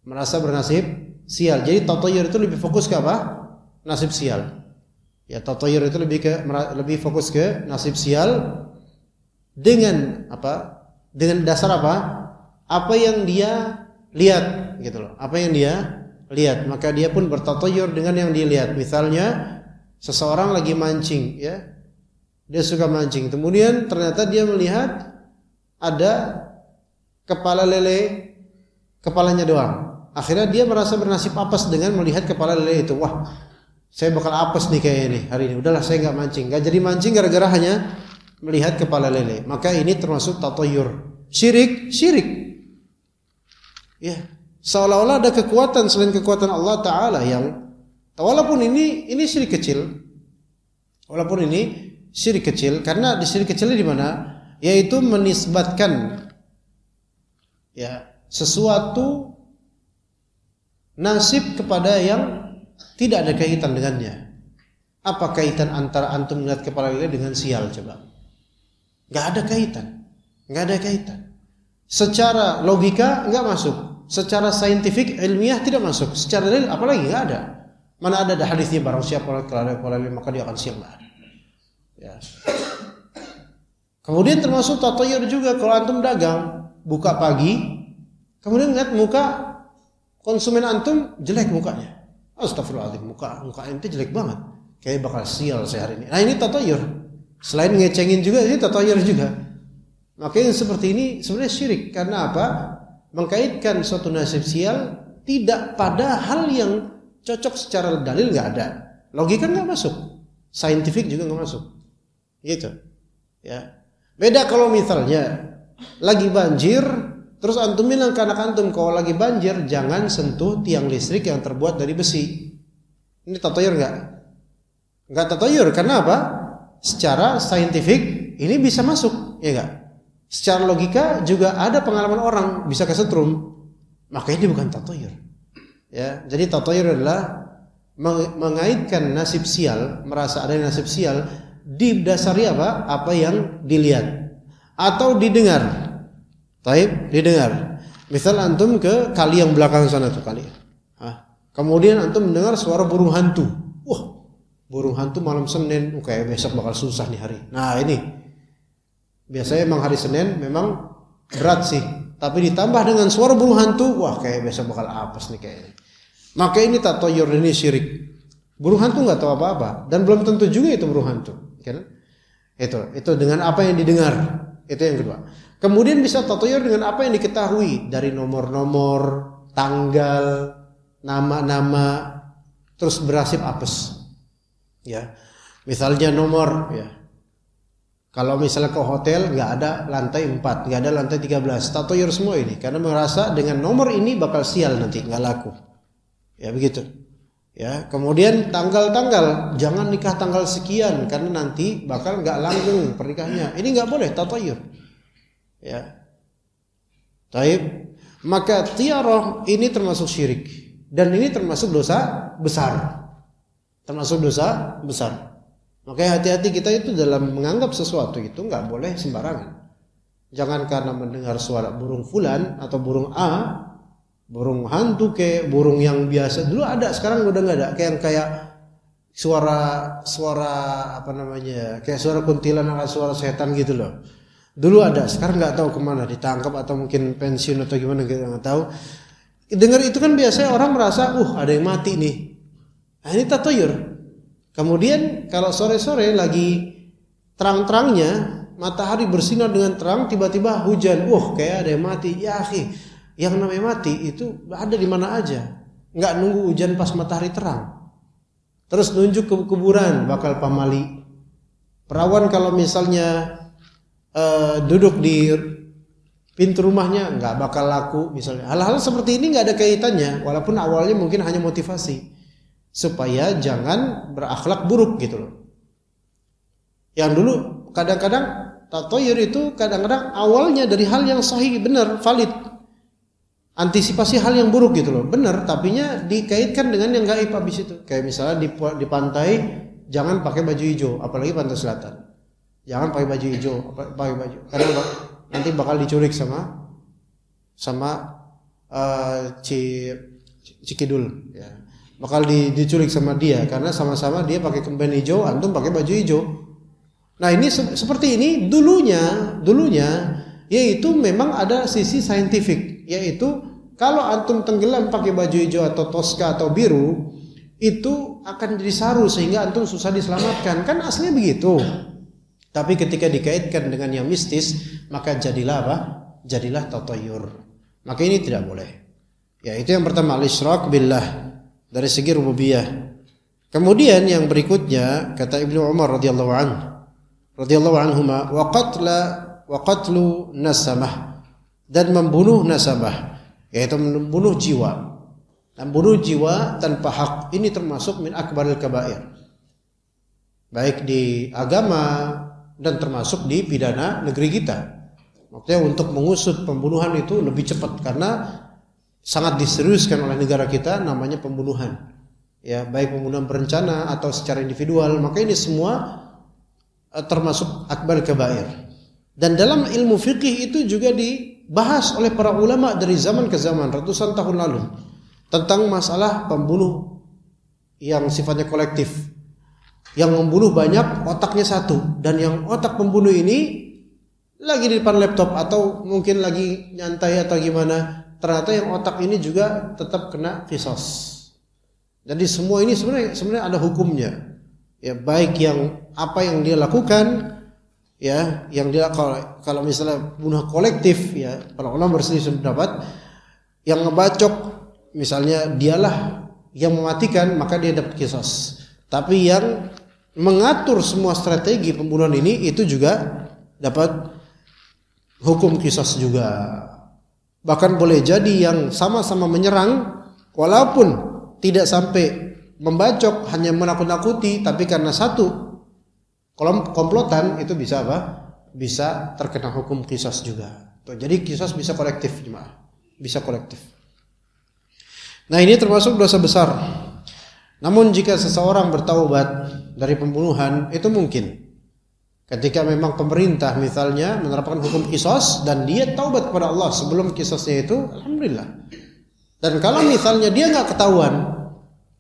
Merasa bernasib sial. Jadi tatayyur itu lebih fokus ke apa? Nasib sial. Ya, tatayyur itu lebih fokus ke nasib sial. Dengan apa? Dengan dasar apa? Apa yang dia lihat, gitu loh. Apa yang dia lihat, maka dia pun bertatayyur dengan yang dia lihat. Misalnya seseorang lagi mancing, ya. Dia suka mancing. Kemudian ternyata dia melihat ada kepala lele, kepalanya doang. Akhirnya dia merasa bernasib apes dengan melihat kepala lele itu. Wah, saya bakal apes nih kayak ini hari ini. Udahlah saya nggak mancing. Nggak jadi mancing gara-gara hanya melihat kepala lele. Maka ini termasuk tatayyur. Syirik. Ya, seolah-olah ada kekuatan selain kekuatan Allah Ta'ala yang walaupun ini syirik kecil. Walaupun ini syirik kecil, karena di syirik kecilnya di mana? Yaitu menisbatkan ya sesuatu nasib kepada yang tidak ada kaitan dengannya. Apa kaitan antara antum melihat kepala lele dengan sial coba? Enggak ada kaitan. Secara logika enggak masuk. Secara saintifik ilmiah tidak masuk. Secara dalil apalagi enggak ada. Mana ada hadisnya barang siapa kepala lele maka dia akan sial. Ya. Kemudian termasuk tatayyur juga kalau antum dagang, buka pagi, kemudian lihat muka konsumen antum jelek mukanya. Astagfirullahaladzim, muka ente jelek banget. Kayak bakal sial saya hari ini. Nah ini tatayyur. Selain ngecengin juga ini tatayyur juga. Makanya seperti ini sebenarnya syirik. Karena apa? Mengkaitkan suatu nasib sial tidak pada hal yang cocok secara dalil nggak ada. Logika nggak masuk. Saintifik juga nggak masuk. Gitu. Ya. Beda kalau misalnya lagi banjir, terus antum bilang ke anak antum kalau lagi banjir jangan sentuh tiang listrik yang terbuat dari besi. Ini tatayyur nggak? Nggak tatayyur karena apa? Secara saintifik ini bisa masuk, ya nggak? Secara logika juga ada pengalaman orang bisa kesetrum, makanya ini bukan tatayyur. Ya, jadi tatayyur adalah mengaitkan nasib sial, merasa ada nasib sial didasari apa? Apa yang dilihat atau didengar. Taib, didengar. Misal antum ke kali yang belakang sana tuh kali. Kemudian antum mendengar suara burung hantu. Wah, burung hantu malam Senin, kayak besok bakal susah nih hari. Nah ini biasanya emang hari Senin memang berat sih. tapi ditambah dengan suara burung hantu, wah kayak besok bakal apes nih kayaknya. Maka ini tatoyur, ini syirik. Burung hantu nggak tahu apa-apa dan belum tentu juga itu burung hantu, kan? Itu dengan apa yang didengar, itu yang kedua. Kemudian bisa tatoyur dengan apa yang diketahui dari nomor-nomor, tanggal, nama-nama, terus berasif apes. Ya, misalnya nomor, ya. Kalau misalnya ke hotel nggak ada lantai 4, nggak ada lantai 13, tatoyur semua ini karena merasa dengan nomor ini bakal sial nanti nggak laku. Ya begitu. Ya, kemudian tanggal-tanggal jangan nikah tanggal sekian karena nanti bakal nggak langgeng pernikahannya. Ini nggak boleh tatoyur. Ya. Taib. Maka tiarah ini termasuk syirik dan ini termasuk dosa besar. Termasuk dosa besar. Makanya hati-hati kita itu dalam menganggap sesuatu itu nggak boleh sembarangan. Jangan karena mendengar suara burung fulan atau burung A, burung hantu kayak burung yang biasa dulu ada, sekarang udah nggak ada. Kayak suara apa namanya, kayak suara kuntilanak, suara setan gitu loh. Dulu ada, sekarang nggak tahu kemana, ditangkap atau mungkin pensiun atau gimana kita nggak tahu. Dengar itu kan biasanya orang merasa, ada yang mati nih. Nah, ini tatoyur. Kemudian kalau sore-sore lagi terang-terangnya, matahari bersinar dengan terang, tiba-tiba hujan. Kayak ada yang mati. Ya akhi, yang namanya mati itu ada di mana aja. Nggak nunggu hujan pas matahari terang. Terus nunjuk ke kuburan, bakal pamali. Perawan kalau misalnya duduk di pintu rumahnya nggak bakal laku misalnya. Hal-hal seperti ini nggak ada kaitannya, walaupun awalnya mungkin hanya motivasi supaya jangan berakhlak buruk gitu loh. Yang dulu kadang-kadang tatoyur itu kadang-kadang awalnya dari hal yang sahih, benar, valid, antisipasi hal yang buruk gitu loh, benar, tapinya dikaitkan dengan yang gaib habis itu. Kayak misalnya di pantai jangan pakai baju hijau, apalagi pantai selatan. Jangan pakai baju hijau, pakai baju karena nanti bakal diculik sama Cikidul ya. Bakal diculik sama dia karena sama-sama dia pakai kemben hijau, antum pakai baju hijau. Nah, ini seperti ini dulunya yaitu memang ada sisi saintifik, yaitu kalau antum tenggelam pakai baju hijau atau toska atau biru itu akan jadi saru sehingga antum susah diselamatkan, kan aslinya begitu. Tapi ketika dikaitkan dengan yang mistis, maka jadilah apa? Jadilah tatoyur. Maka ini tidak boleh. Ya, itu yang pertama, al-isyrak billah dari segi rububiyah. Kemudian yang berikutnya kata Ibnu Umar radhiyallahu anhuma, wa qatlu nasamah, dan membunuh nasamah, yaitu membunuh jiwa. Membunuh jiwa tanpa hak ini termasuk min akbaril kabair. Baik di agama dan termasuk di pidana negeri kita. Maksudnya untuk mengusut pembunuhan itu lebih cepat karena sangat diseriuskan oleh negara kita namanya pembunuhan. Ya, baik pembunuhan berencana atau secara individual, maka ini semua termasuk akbar kabair. Dan dalam ilmu fikih itu juga dibahas oleh para ulama dari zaman ke zaman, ratusan tahun lalu, tentang masalah pembunuh yang sifatnya kolektif. Yang membunuh banyak, otaknya satu, dan yang otak pembunuh ini lagi di depan laptop atau mungkin lagi nyantai atau gimana, ternyata yang otak ini juga tetap kena qisas. Jadi semua ini sebenarnya ada hukumnya. Ya, baik yang apa yang dia lakukan, ya, yang dia kalau misalnya bunuh kolektif, ya, para ulama berselisih pendapat, yang ngebacok misalnya dialah yang mematikan, maka dia dapat qisas. Tapi yang mengatur semua strategi pembunuhan ini itu juga dapat hukum qisas juga. Bahkan boleh jadi yang sama-sama menyerang walaupun tidak sampai membacok, hanya menakut-nakuti, tapi karena satu komplotan itu bisa apa? Bisa terkena hukum qisas juga. Jadi qisas bisa kolektif, jemaah. Bisa kolektif. Nah, ini termasuk dosa besar. Namun jika seseorang bertaubat dari pembunuhan, itu mungkin. Ketika memang pemerintah misalnya menerapkan hukum qisas dan dia taubat kepada Allah sebelum qisasnya itu, alhamdulillah. Dan kalau misalnya dia nggak ketahuan,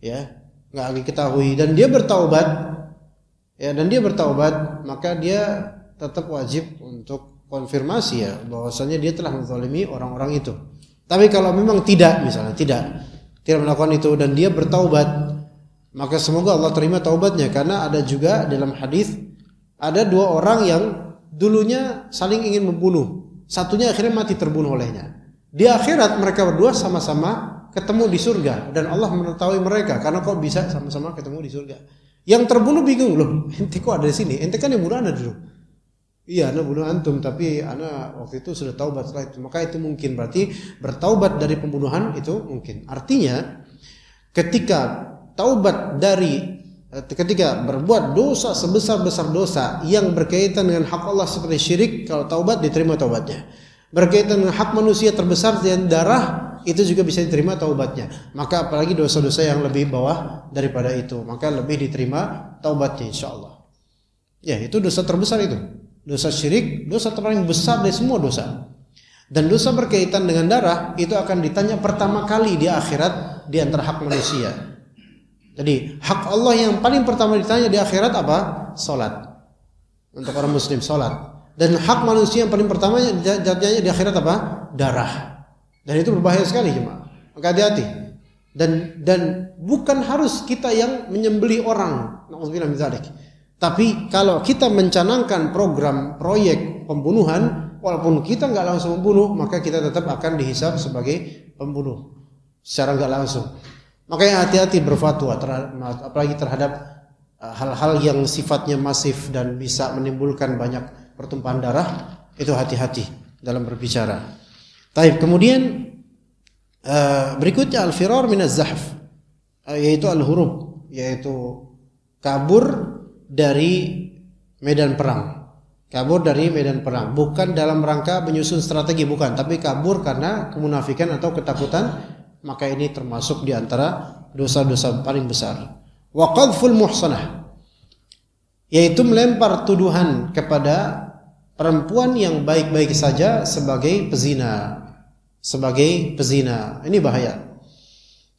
ya, nggak diketahui dan dia bertaubat, ya, maka dia tetap wajib untuk konfirmasi ya bahwasanya dia telah menzalimi orang-orang itu. Tapi kalau memang tidak, misalnya tidak melakukan itu dan dia bertaubat, maka semoga Allah terima taubatnya, karena ada juga dalam hadis ada dua orang yang dulunya saling ingin membunuh, satunya akhirnya mati terbunuh olehnya. Di akhirat mereka berdua sama-sama ketemu di surga dan Allah mengetahui mereka, karena kok bisa sama-sama ketemu di surga. Yang terbunuh bingung, loh ente kok ada di sini, ente kan yang bunuh ana dulu. Iya, ana bunuh antum, tapi ana waktu itu sudah taubat setelah itu. Maka itu mungkin, berarti bertaubat dari pembunuhan itu mungkin. Artinya ketika berbuat dosa sebesar-besar dosa yang berkaitan dengan hak Allah seperti syirik, kalau taubat diterima taubatnya. Berkaitan dengan hak manusia terbesar dan darah, itu juga bisa diterima taubatnya. Maka apalagi dosa-dosa yang lebih bawah daripada itu, maka lebih diterima taubatnya insyaallah. Ya, itu dosa terbesar itu. Dosa syirik, dosa terpaling besar dari semua dosa. Dan dosa berkaitan dengan darah itu akan ditanya pertama kali di akhirat di antara hak manusia. Jadi hak Allah yang paling pertama ditanya di akhirat apa? Salat. Untuk orang muslim salat. Dan hak manusia yang paling pertama ditanya di akhirat apa? Darah. Dan itu berbahaya sekali jemaah. Maka hati-hati. Dan bukan harus kita yang menyembelih orang. Nauzubillah min dzalik. Tapi kalau kita mencanangkan program proyek pembunuhan, walaupun kita nggak langsung membunuh, maka kita tetap akan dihisab sebagai pembunuh secara nggak langsung. Makanya hati-hati berfatwa, apalagi terhadap hal-hal yang sifatnya masif dan bisa menimbulkan banyak pertumpahan darah. Itu hati-hati dalam berbicara. Taib. Kemudian berikutnya al-firar min az-zahf, yaitu al-hurub, yaitu kabur dari medan perang. Kabur dari medan perang, bukan dalam rangka menyusun strategi, bukan, tapi kabur karena kemunafikan atau ketakutan, maka ini termasuk di antara dosa-dosa paling besar. Wa qadhful muhsanah, yaitu melempar tuduhan kepada perempuan yang baik-baik saja sebagai pezina. Ini bahaya.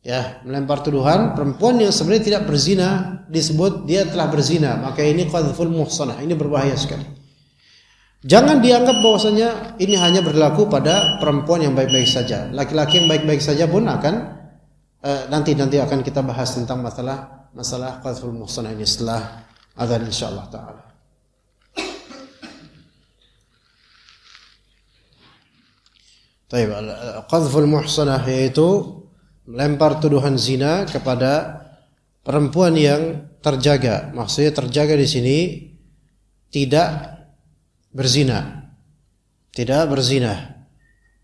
Ya, melempar tuduhan perempuan yang sebenarnya tidak berzina disebut dia telah berzina, maka ini qadhful muhsanah, ini berbahaya sekali. Jangan dianggap bahwasanya ini hanya berlaku pada perempuan yang baik-baik saja. Laki-laki yang baik-baik saja pun akan nanti akan kita bahas tentang masalah qadhful muhsanah ini setelah azan insyaallah taala. Baik, qadhful muhsanah yaitu melempar tuduhan zina kepada perempuan yang terjaga. Maksudnya terjaga di sini tidak berzina,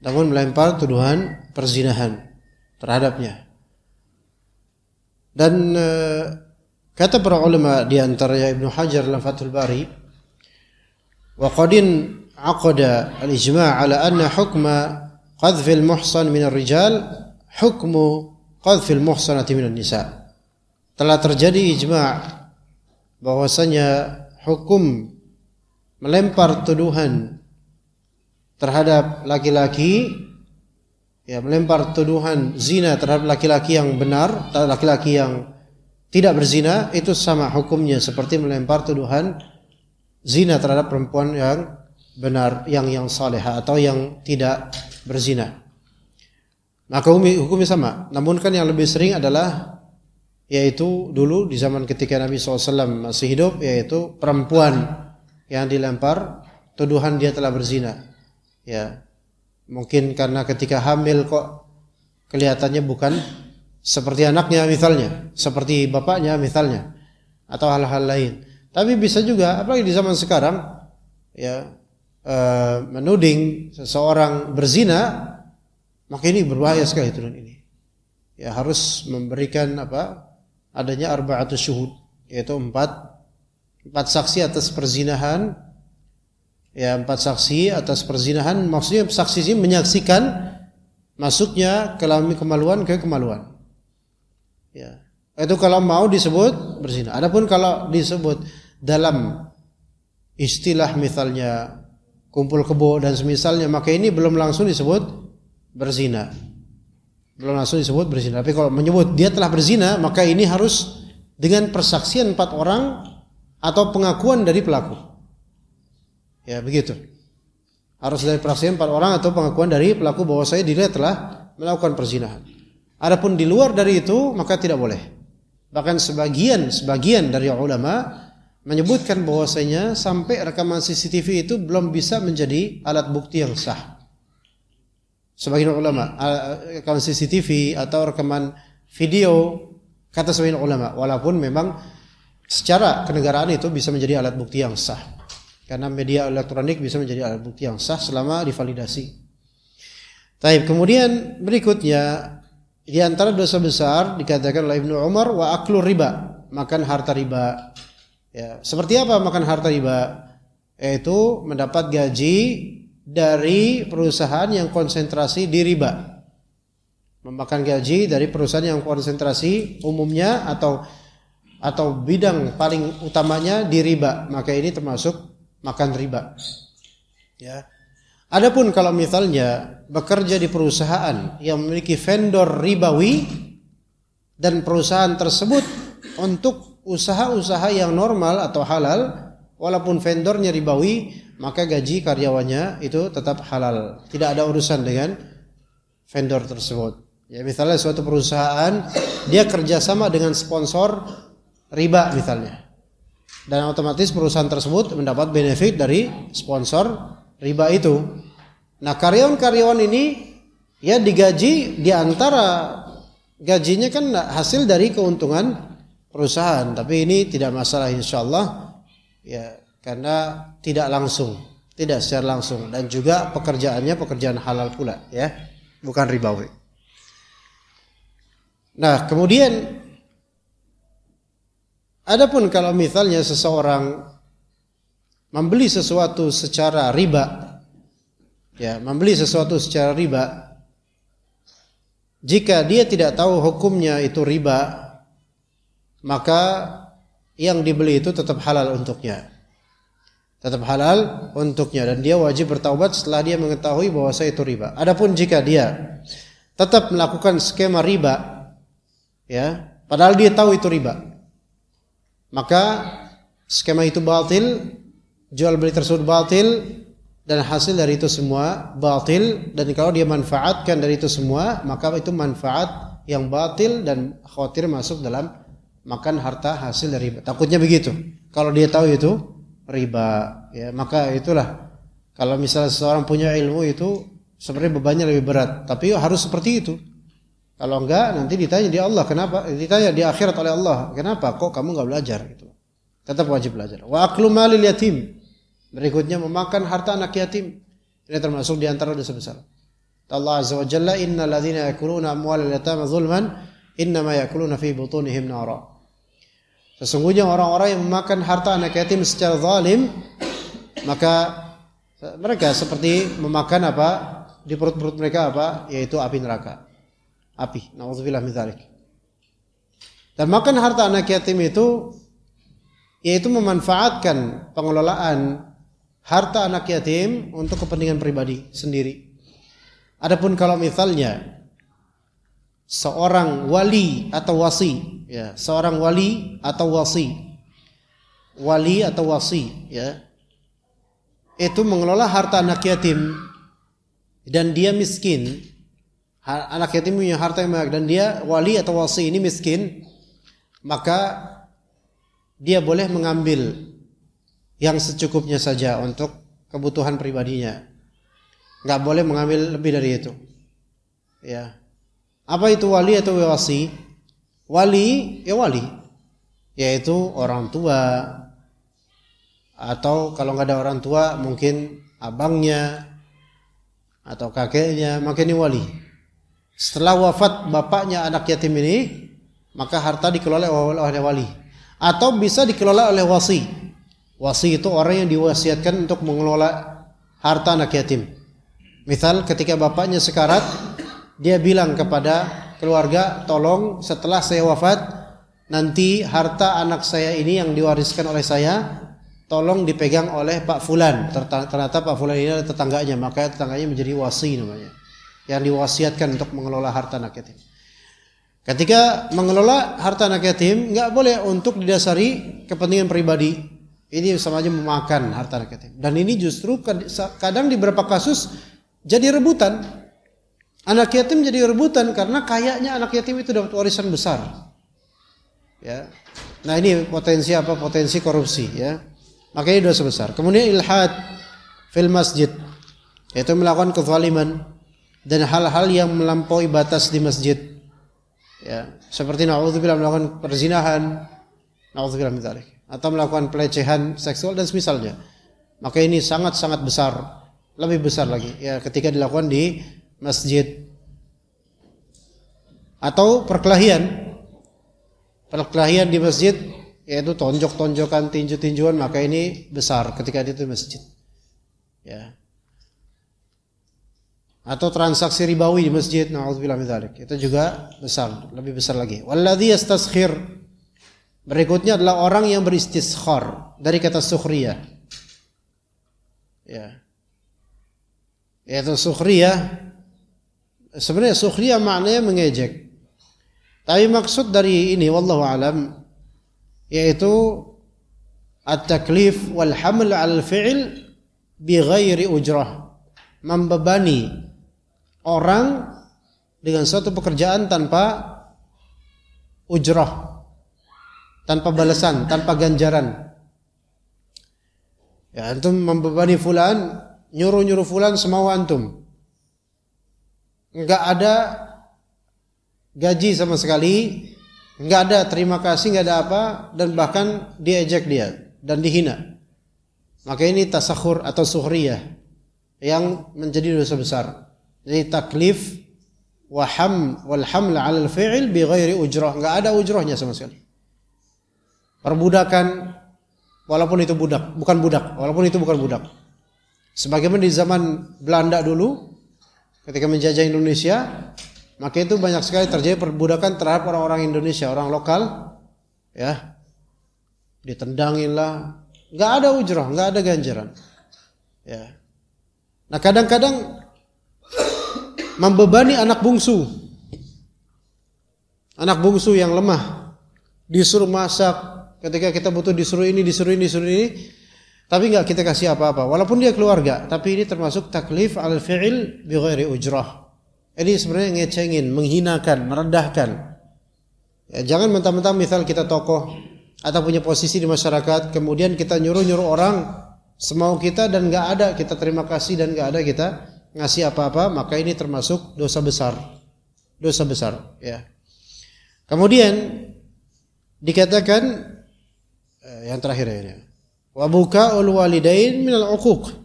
namun melempar tuduhan perzinahan terhadapnya. Dan kata para ulama di antaranya Ibnu Hajar dalam Fathul Bari, wa qadin aqada al-ijma' ala anna hukma qadhfil muhsan min ar-rijal hukmu qadhfil muhsanati minan nisa. Telah terjadi ijma' bahwasanya hukum melempar tuduhan terhadap laki-laki, ya, melempar tuduhan zina terhadap laki-laki yang benar, laki-laki yang tidak berzina, itu sama hukumnya seperti melempar tuduhan zina terhadap perempuan yang benar, yang salehah atau yang tidak berzina. Maka hukumnya sama. Namun kan yang lebih sering adalah yaitu dulu di zaman ketika Nabi SAW masih hidup, yaitu perempuan yang dilempar tuduhan dia telah berzina. Ya, mungkin karena ketika hamil kok kelihatannya bukan seperti anaknya misalnya, seperti bapaknya misalnya, atau hal-hal lain. Tapi bisa juga, apalagi di zaman sekarang, ya, menuding seseorang berzina, maka ini berbahaya sekali tuduhan ini. Ya, harus memberikan adanya arba'atus syuhud, yaitu empat saksi atas perzinahan. Ya, 4 saksi atas perzinahan, maksudnya saksi ini menyaksikan masuknya kemaluan ke kemaluan. Ya, itu kalau mau disebut berzina. Adapun kalau disebut dalam istilah misalnya kumpul kebo dan semisalnya, maka ini belum langsung disebut berzina. Tapi kalau menyebut dia telah berzina, maka ini harus dengan persaksian 4 orang atau pengakuan dari pelaku. Ya, begitu. Harus dari persaksian 4 orang atau pengakuan dari pelaku bahwasanya dirinya telah melakukan perzinahan. Adapun di luar dari itu maka tidak boleh. Bahkan sebagian dari ulama menyebutkan bahwasanya sampai rekaman CCTV itu belum bisa menjadi alat bukti yang sah. Sebagian ulama rekaman CCTV atau rekaman video, kata sebagian ulama, walaupun memang secara kenegaraan itu bisa menjadi alat bukti yang sah. Karena media elektronik bisa menjadi alat bukti yang sah selama divalidasi. Taib. Kemudian berikutnya di antara dosa besar dikatakan oleh Ibnu Umar wa aklu riba, makan harta riba. Ya, seperti apa makan harta riba? Yaitu mendapat gaji dari perusahaan yang konsentrasi di riba. Memakan gaji dari perusahaan yang konsentrasi umumnya atau bidang paling utamanya di riba, maka ini termasuk makan riba. Ya. Adapun kalau misalnya bekerja di perusahaan yang memiliki vendor ribawi dan perusahaan tersebut untuk usaha-usaha yang normal atau halal, walaupun vendornya ribawi, maka gaji karyawannya itu tetap halal. Tidak ada urusan dengan vendor tersebut. Ya, misalnya suatu perusahaan dia kerjasama dengan sponsor riba misalnya. Dan otomatis perusahaan tersebut mendapat benefit dari sponsor riba itu. Nah, karyawan-karyawan ini ya digaji, di antara gajinya kan hasil dari keuntungan perusahaan, tapi ini tidak masalah insyaallah ya, karena tidak secara langsung, dan juga pekerjaannya pekerjaan halal pula ya, bukan ribawi. Nah, kemudian adapun kalau misalnya seseorang membeli sesuatu secara riba, ya, jika dia tidak tahu hukumnya itu riba, maka yang dibeli itu tetap halal untuknya. Dan dia wajib bertaubat setelah dia mengetahui bahwa itu riba. Adapun jika dia tetap melakukan skema riba, ya, padahal dia tahu itu riba, maka skema itu batil, jual beli tersebut batil, dan hasil dari itu semua batil. Dan kalau dia manfaatkan dari itu semua, maka itu manfaat yang batil dan khawatir masuk dalam makan harta hasil dari riba. Takutnya begitu. Kalau dia tahu itu riba, ya, maka itulah kalau misalnya seseorang punya ilmu itu sebenarnya bebannya lebih berat, tapi harus seperti itu. Kalau enggak, nanti ditanya di Allah, kenapa? Ditanya di akhirat oleh Allah, kenapa kok kamu enggak belajar gitu. Tetap wajib belajar. Wa aklu malil yatim. Berikutnya memakan harta anak yatim. Ini termasuk di antara dosa besar. Allah Azza wa Jalla, innal ladzina yakuluna amwalal yatama zulman innama yakuluna fi butunihim nara. Sesungguhnya orang-orang yang memakan harta anak yatim secara zalim, maka mereka seperti memakan apa? Di perut-perut mereka apa? Yaitu api neraka. Api, na'udzubillah min dzalik. Dan makan harta anak yatim itu yaitu memanfaatkan pengelolaan harta anak yatim untuk kepentingan pribadi sendiri. Adapun kalau misalnya seorang wali atau wasi, ya, seorang wali atau wasi, ya, itu mengelola harta anak yatim dan dia miskin. Anak yatim punya harta yang banyak dan dia wali atau wasi ini miskin, maka dia boleh mengambil yang secukupnya saja untuk kebutuhan pribadinya. Enggak boleh mengambil lebih dari itu. Ya. Apa itu wali atau wasi? Wali, ya wali, yaitu orang tua, atau kalau enggak ada orang tua mungkin abangnya atau kakeknya, maka ini wali. Setelah wafat bapaknya anak yatim ini, maka harta dikelola oleh wali. Atau bisa dikelola oleh wasi. Wasi itu orang yang diwasiatkan untuk mengelola harta anak yatim. Misal ketika bapaknya sekarat, dia bilang kepada keluarga, tolong setelah saya wafat, nanti harta anak saya ini yang diwariskan oleh saya, tolong dipegang oleh Pak Fulan. Ternyata Pak Fulan ini adalah tetangganya, maka tetangganya menjadi wasi namanya, yang diwasiatkan untuk mengelola harta anak yatim. Ketika mengelola harta anak yatim, enggak boleh untuk didasari kepentingan pribadi. Ini sama aja memakan harta anak yatim. Dan ini justru kadang di beberapa kasus jadi rebutan. Anak yatim jadi rebutan karena kayaknya anak yatim itu dapat warisan besar. Ya. Nah, ini potensi apa? Potensi korupsi, ya. Makanya dosa besar. Kemudian ilhad fil masjid, yaitu melakukan kezaliman dan hal-hal yang melampaui batas di masjid. Ya, seperti naudzubillah melakukan perzinahan, naudzubillah min dzalik, atau melakukan pelecehan seksual dan semisalnya. Maka ini sangat-sangat besar, lebih besar lagi ya ketika dilakukan di masjid. Atau perkelahian di masjid, yaitu tonjok-tonjokan, tinju-tinjuan, maka ini besar ketika itu di masjid. Ya. Atau transaksi ribawi di masjid, na'udzubillah min dzalik, itu juga besar, lebih besar lagi. Walladzi yastaskhir, berikutnya adalah orang yang beristiskhar, dari kata sukhriyah. Ya. Yaitu sukhriyah, sebenarnya sukhriyah maknanya mengejek. Tapi maksud dari ini wallahu alam yaitu at-taklif wal haml 'al fi'l bi ghairi ujrah, membebani orang dengan suatu pekerjaan tanpa ujrah, tanpa balasan, tanpa ganjaran. Ya, antum membebani fulan, nyuruh fulan semau antum. Enggak ada gaji sama sekali, enggak ada terima kasih, enggak ada apa, dan bahkan diejek dia dan dihina. Maka ini tasakhur atau sukhriyah yang menjadi dosa besar. Jadi taklif wal haml 'ala al-fi'l bi ghairi ujrah, enggak ada ujrahnya sama sekali. Perbudakan walaupun itu budak, walaupun itu bukan budak. Sebagaimana di zaman Belanda dulu ketika menjajah Indonesia, maka itu banyak sekali terjadi perbudakan terhadap orang-orang Indonesia, orang lokal, ya, ditendangin lah, nggak ada ujrah, nggak ada ganjaran, ya. Nah kadang-kadang membebani anak bungsu yang lemah, disuruh masak, ketika kita butuh disuruh ini, tapi nggak kita kasih apa-apa, walaupun dia keluarga, tapi ini termasuk taklif al fi'il bi ghairi ujrah. Ini sebenarnya ngecengin, menghinakan, merendahkan. Ya, jangan mentang-mentang misal kita tokoh atau punya posisi di masyarakat, kemudian kita nyuruh orang semau kita dan nggak ada kita terima kasih dan nggak ada kita ngasih apa-apa, maka ini termasuk dosa besar. Ya. Kemudian dikatakan yang terakhir ini, wa buka'ul walidain minal uquq.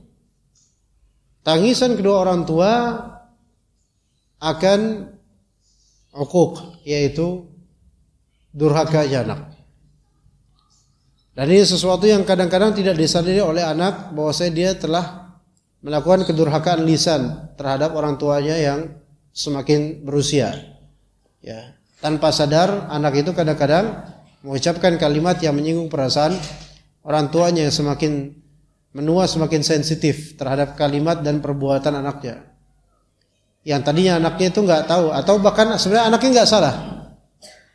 Tangisan kedua orang tua akan uquq, yaitu durhaka anak. Dan ini sesuatu yang kadang-kadang tidak disadari oleh anak, bahwasanya dia telah melakukan kedurhakaan lisan terhadap orang tuanya yang semakin berusia. Ya, tanpa sadar anak itu kadang-kadang mengucapkan kalimat yang menyinggung perasaan orang tuanya yang semakin menua, semakin sensitif terhadap kalimat dan perbuatan anaknya. Yang tadinya anaknya itu nggak tahu, atau bahkan sebenarnya anaknya nggak salah,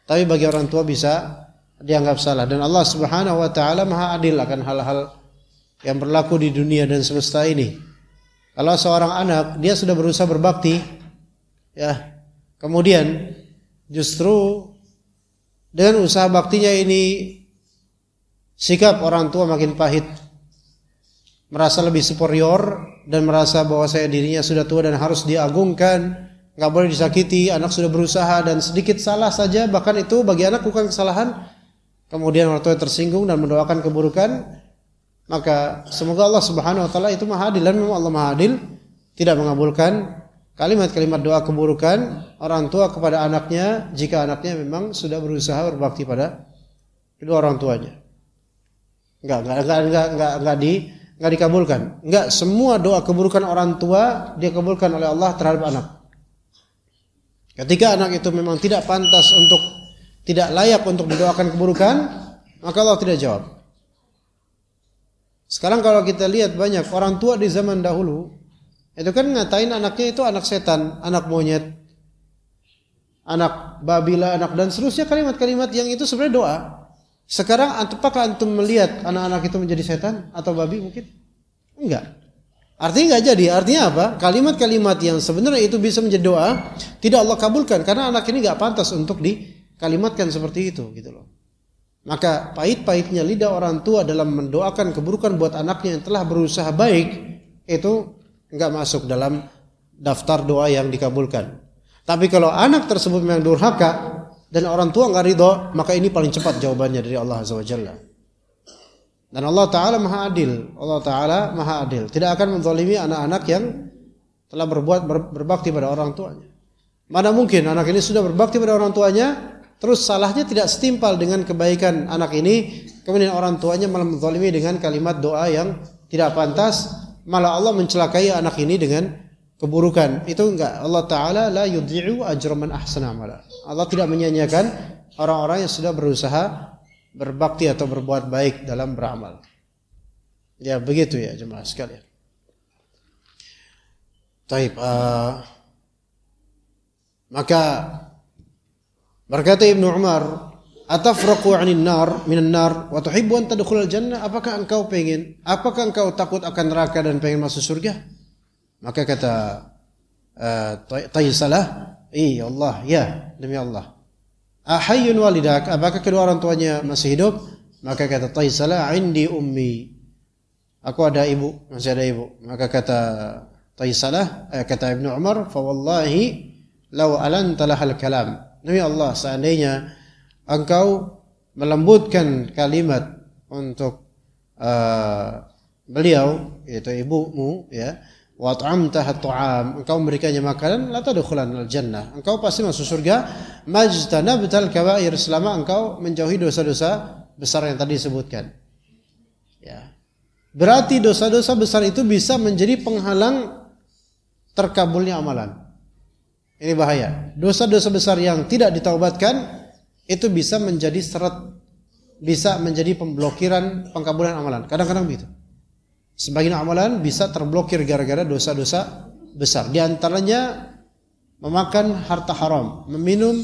tapi bagi orang tua bisa dianggap salah. Dan Allah Subhanahu Wa Taala Maha Adil akan hal-hal yang berlaku di dunia dan semesta ini. Kalau seorang anak dia sudah berusaha berbakti, ya, kemudian justru dengan usaha baktinya ini sikap orang tua makin pahit, merasa lebih superior dan merasa bahwa saya dirinya sudah tua dan harus diagungkan, nggak boleh disakiti. Anak sudah berusaha dan sedikit salah saja, bahkan itu bagi anak bukan kesalahan, kemudian orang tua tersinggung dan mendoakan keburukan. Maka semoga Allah Subhanahu Wa Taala itu Maha Adil, dan memang Allah Maha Adil tidak mengabulkan kalimat-kalimat doa keburukan orang tua kepada anaknya jika anaknya memang sudah berusaha berbakti pada kedua orang tuanya. Enggak dikabulkan. Enggak semua doa keburukan orang tua dikabulkan oleh Allah terhadap anak. Ketika anak itu memang tidak pantas untuk, tidak layak untuk didoakan keburukan, maka Allah tidak jawab. Sekarang kalau kita lihat banyak orang tua di zaman dahulu itu kan ngatain anaknya itu anak setan, anak monyet, anak babila, anak dan seterusnya, kalimat-kalimat yang itu sebenarnya doa. Sekarang apakah antum melihat anak-anak itu menjadi setan atau babi mungkin? Enggak. Artinya enggak jadi. Artinya apa? Kalimat-kalimat yang sebenarnya itu bisa menjadi doa tidak Allah kabulkan karena anak ini enggak pantas untuk dikalimatkan seperti itu gitu loh. Maka pahit-pahitnya lidah orang tua dalam mendoakan keburukan buat anaknya yang telah berusaha baik itu enggak masuk dalam daftar doa yang dikabulkan. Tapi kalau anak tersebut memang durhaka dan orang tua enggak ridho, maka ini paling cepat jawabannya dari Allah Azza wa Jalla. Dan Allah Ta'ala maha adil. Allah Ta'ala maha adil. Tidak akan menzalimi anak-anak yang telah berbakti pada orang tuanya. Mana mungkin anak ini sudah berbakti pada orang tuanya, terus salahnya tidak setimpal dengan kebaikan anak ini, kemudian orang tuanya malah menzalimi dengan kalimat doa yang tidak pantas, malah Allah mencelakai anak ini dengan keburukan. Itu enggak. Allah Ta'ala la yudhi'u ajra man ahsana amala. Allah tidak menyia-nyiakan orang-orang yang sudah berusaha berbakti atau berbuat baik dalam beramal. Ya begitu ya jemaah sekalian. Taib. Maka berkata Ibnu Umar, atafraqu 'anil nar minan nar wa tuhibbu an tadkhulal jannah? Apakah engkau takut akan neraka dan pengen masuk surga? Maka kata Tayyisalah, Allah, ya demi Allah. Ahayyun walidak, apakah kedua orang tuanya masih hidup? Maka kata Tayyisalah, indi ummi, aku ada ibu, masih ada ibu. Maka kata Tayyisalah, kata Ibnu Umar, fa wallahi law alanta lahal kalam, demi Allah, seandainya engkau melembutkan kalimat untuk beliau, yaitu ibumu, ya, wa at'amtaha at'am, engkau memberikannya makanan, la tadkhulanal jannah, engkau pasti masuk surga, majtanabtal kaba'ir, selama engkau menjauhi dosa-dosa besar yang tadi disebutkan. Ya. Berarti dosa-dosa besar itu bisa menjadi penghalang terkabulnya amalan. Ini bahaya. Dosa-dosa besar yang tidak ditaubatkan itu bisa menjadi seret, bisa menjadi pemblokiran pengkabulan amalan. Kadang-kadang begitu. Sebagian amalan bisa terblokir gara-gara dosa-dosa besar. Di antaranya memakan harta haram, meminum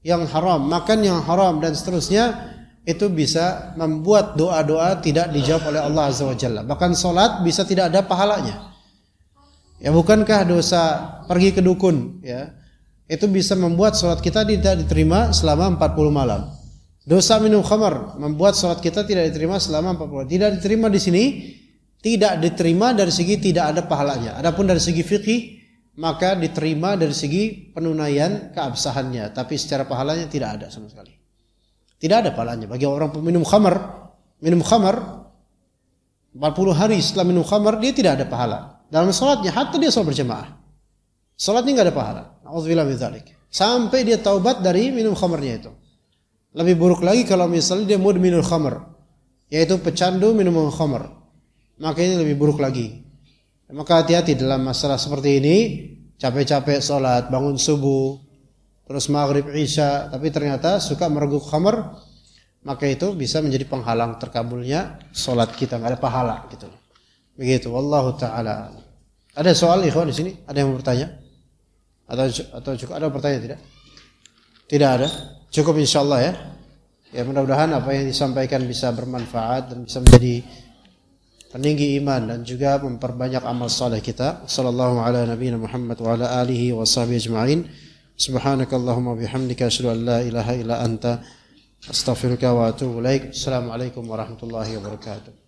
yang haram, makan yang haram dan seterusnya, itu bisa membuat doa-doa tidak dijawab oleh Allah Azza wa Jalla. Bahkan salat bisa tidak ada pahalanya. Ya bukankah dosa pergi ke dukun, ya, itu bisa membuat salat kita tidak diterima selama 40 malam. Dosa minum khamar membuat salat kita tidak diterima selama 40 malam. Tidak diterima di sini, tidak diterima dari segi tidak ada pahalanya. Adapun dari segi fikih, maka diterima dari segi penunaian keabsahannya, tapi secara pahalanya tidak ada sama sekali. Tidak ada pahalanya bagi orang peminum khamar. Minum khamar 40 hari setelah minum khamar, dia tidak ada pahala. Dalam salatnya, hatta dia salat berjamaah, salatnya enggak ada pahala. Nauzubillah min dzalik. Sampai dia taubat dari minum khamarnya itu. Lebih buruk lagi kalau misalnya dia mudminul khamar, yaitu pecandu minuman khamar. Maka ini lebih buruk lagi. Maka hati-hati dalam masalah seperti ini. Capek-capek sholat, bangun subuh, terus maghrib, isya, tapi ternyata suka mereguk khamar, maka itu bisa menjadi penghalang terkabulnya sholat kita, nggak ada pahala gitu. Begitu. Wallahu ta'ala. Ada soal ikhwan di sini? Ada yang mau bertanya? Atau cukup ada pertanyaan tidak? Tidak ada. Cukup insyaallah ya. Ya mudah-mudahan apa yang disampaikan bisa bermanfaat dan bisa menjadi peninggi iman dan juga memperbanyak amal saleh kita. Sallallahu ala nabiyina Muhammad wa ala alihi wa sahbihi ajma'in. Subhanakallahumma bihamdika asyhadu an la ilaha illa anta astaghfiruka wa atubu ilaik. Assalamualaikum warahmatullahi wabarakatuh.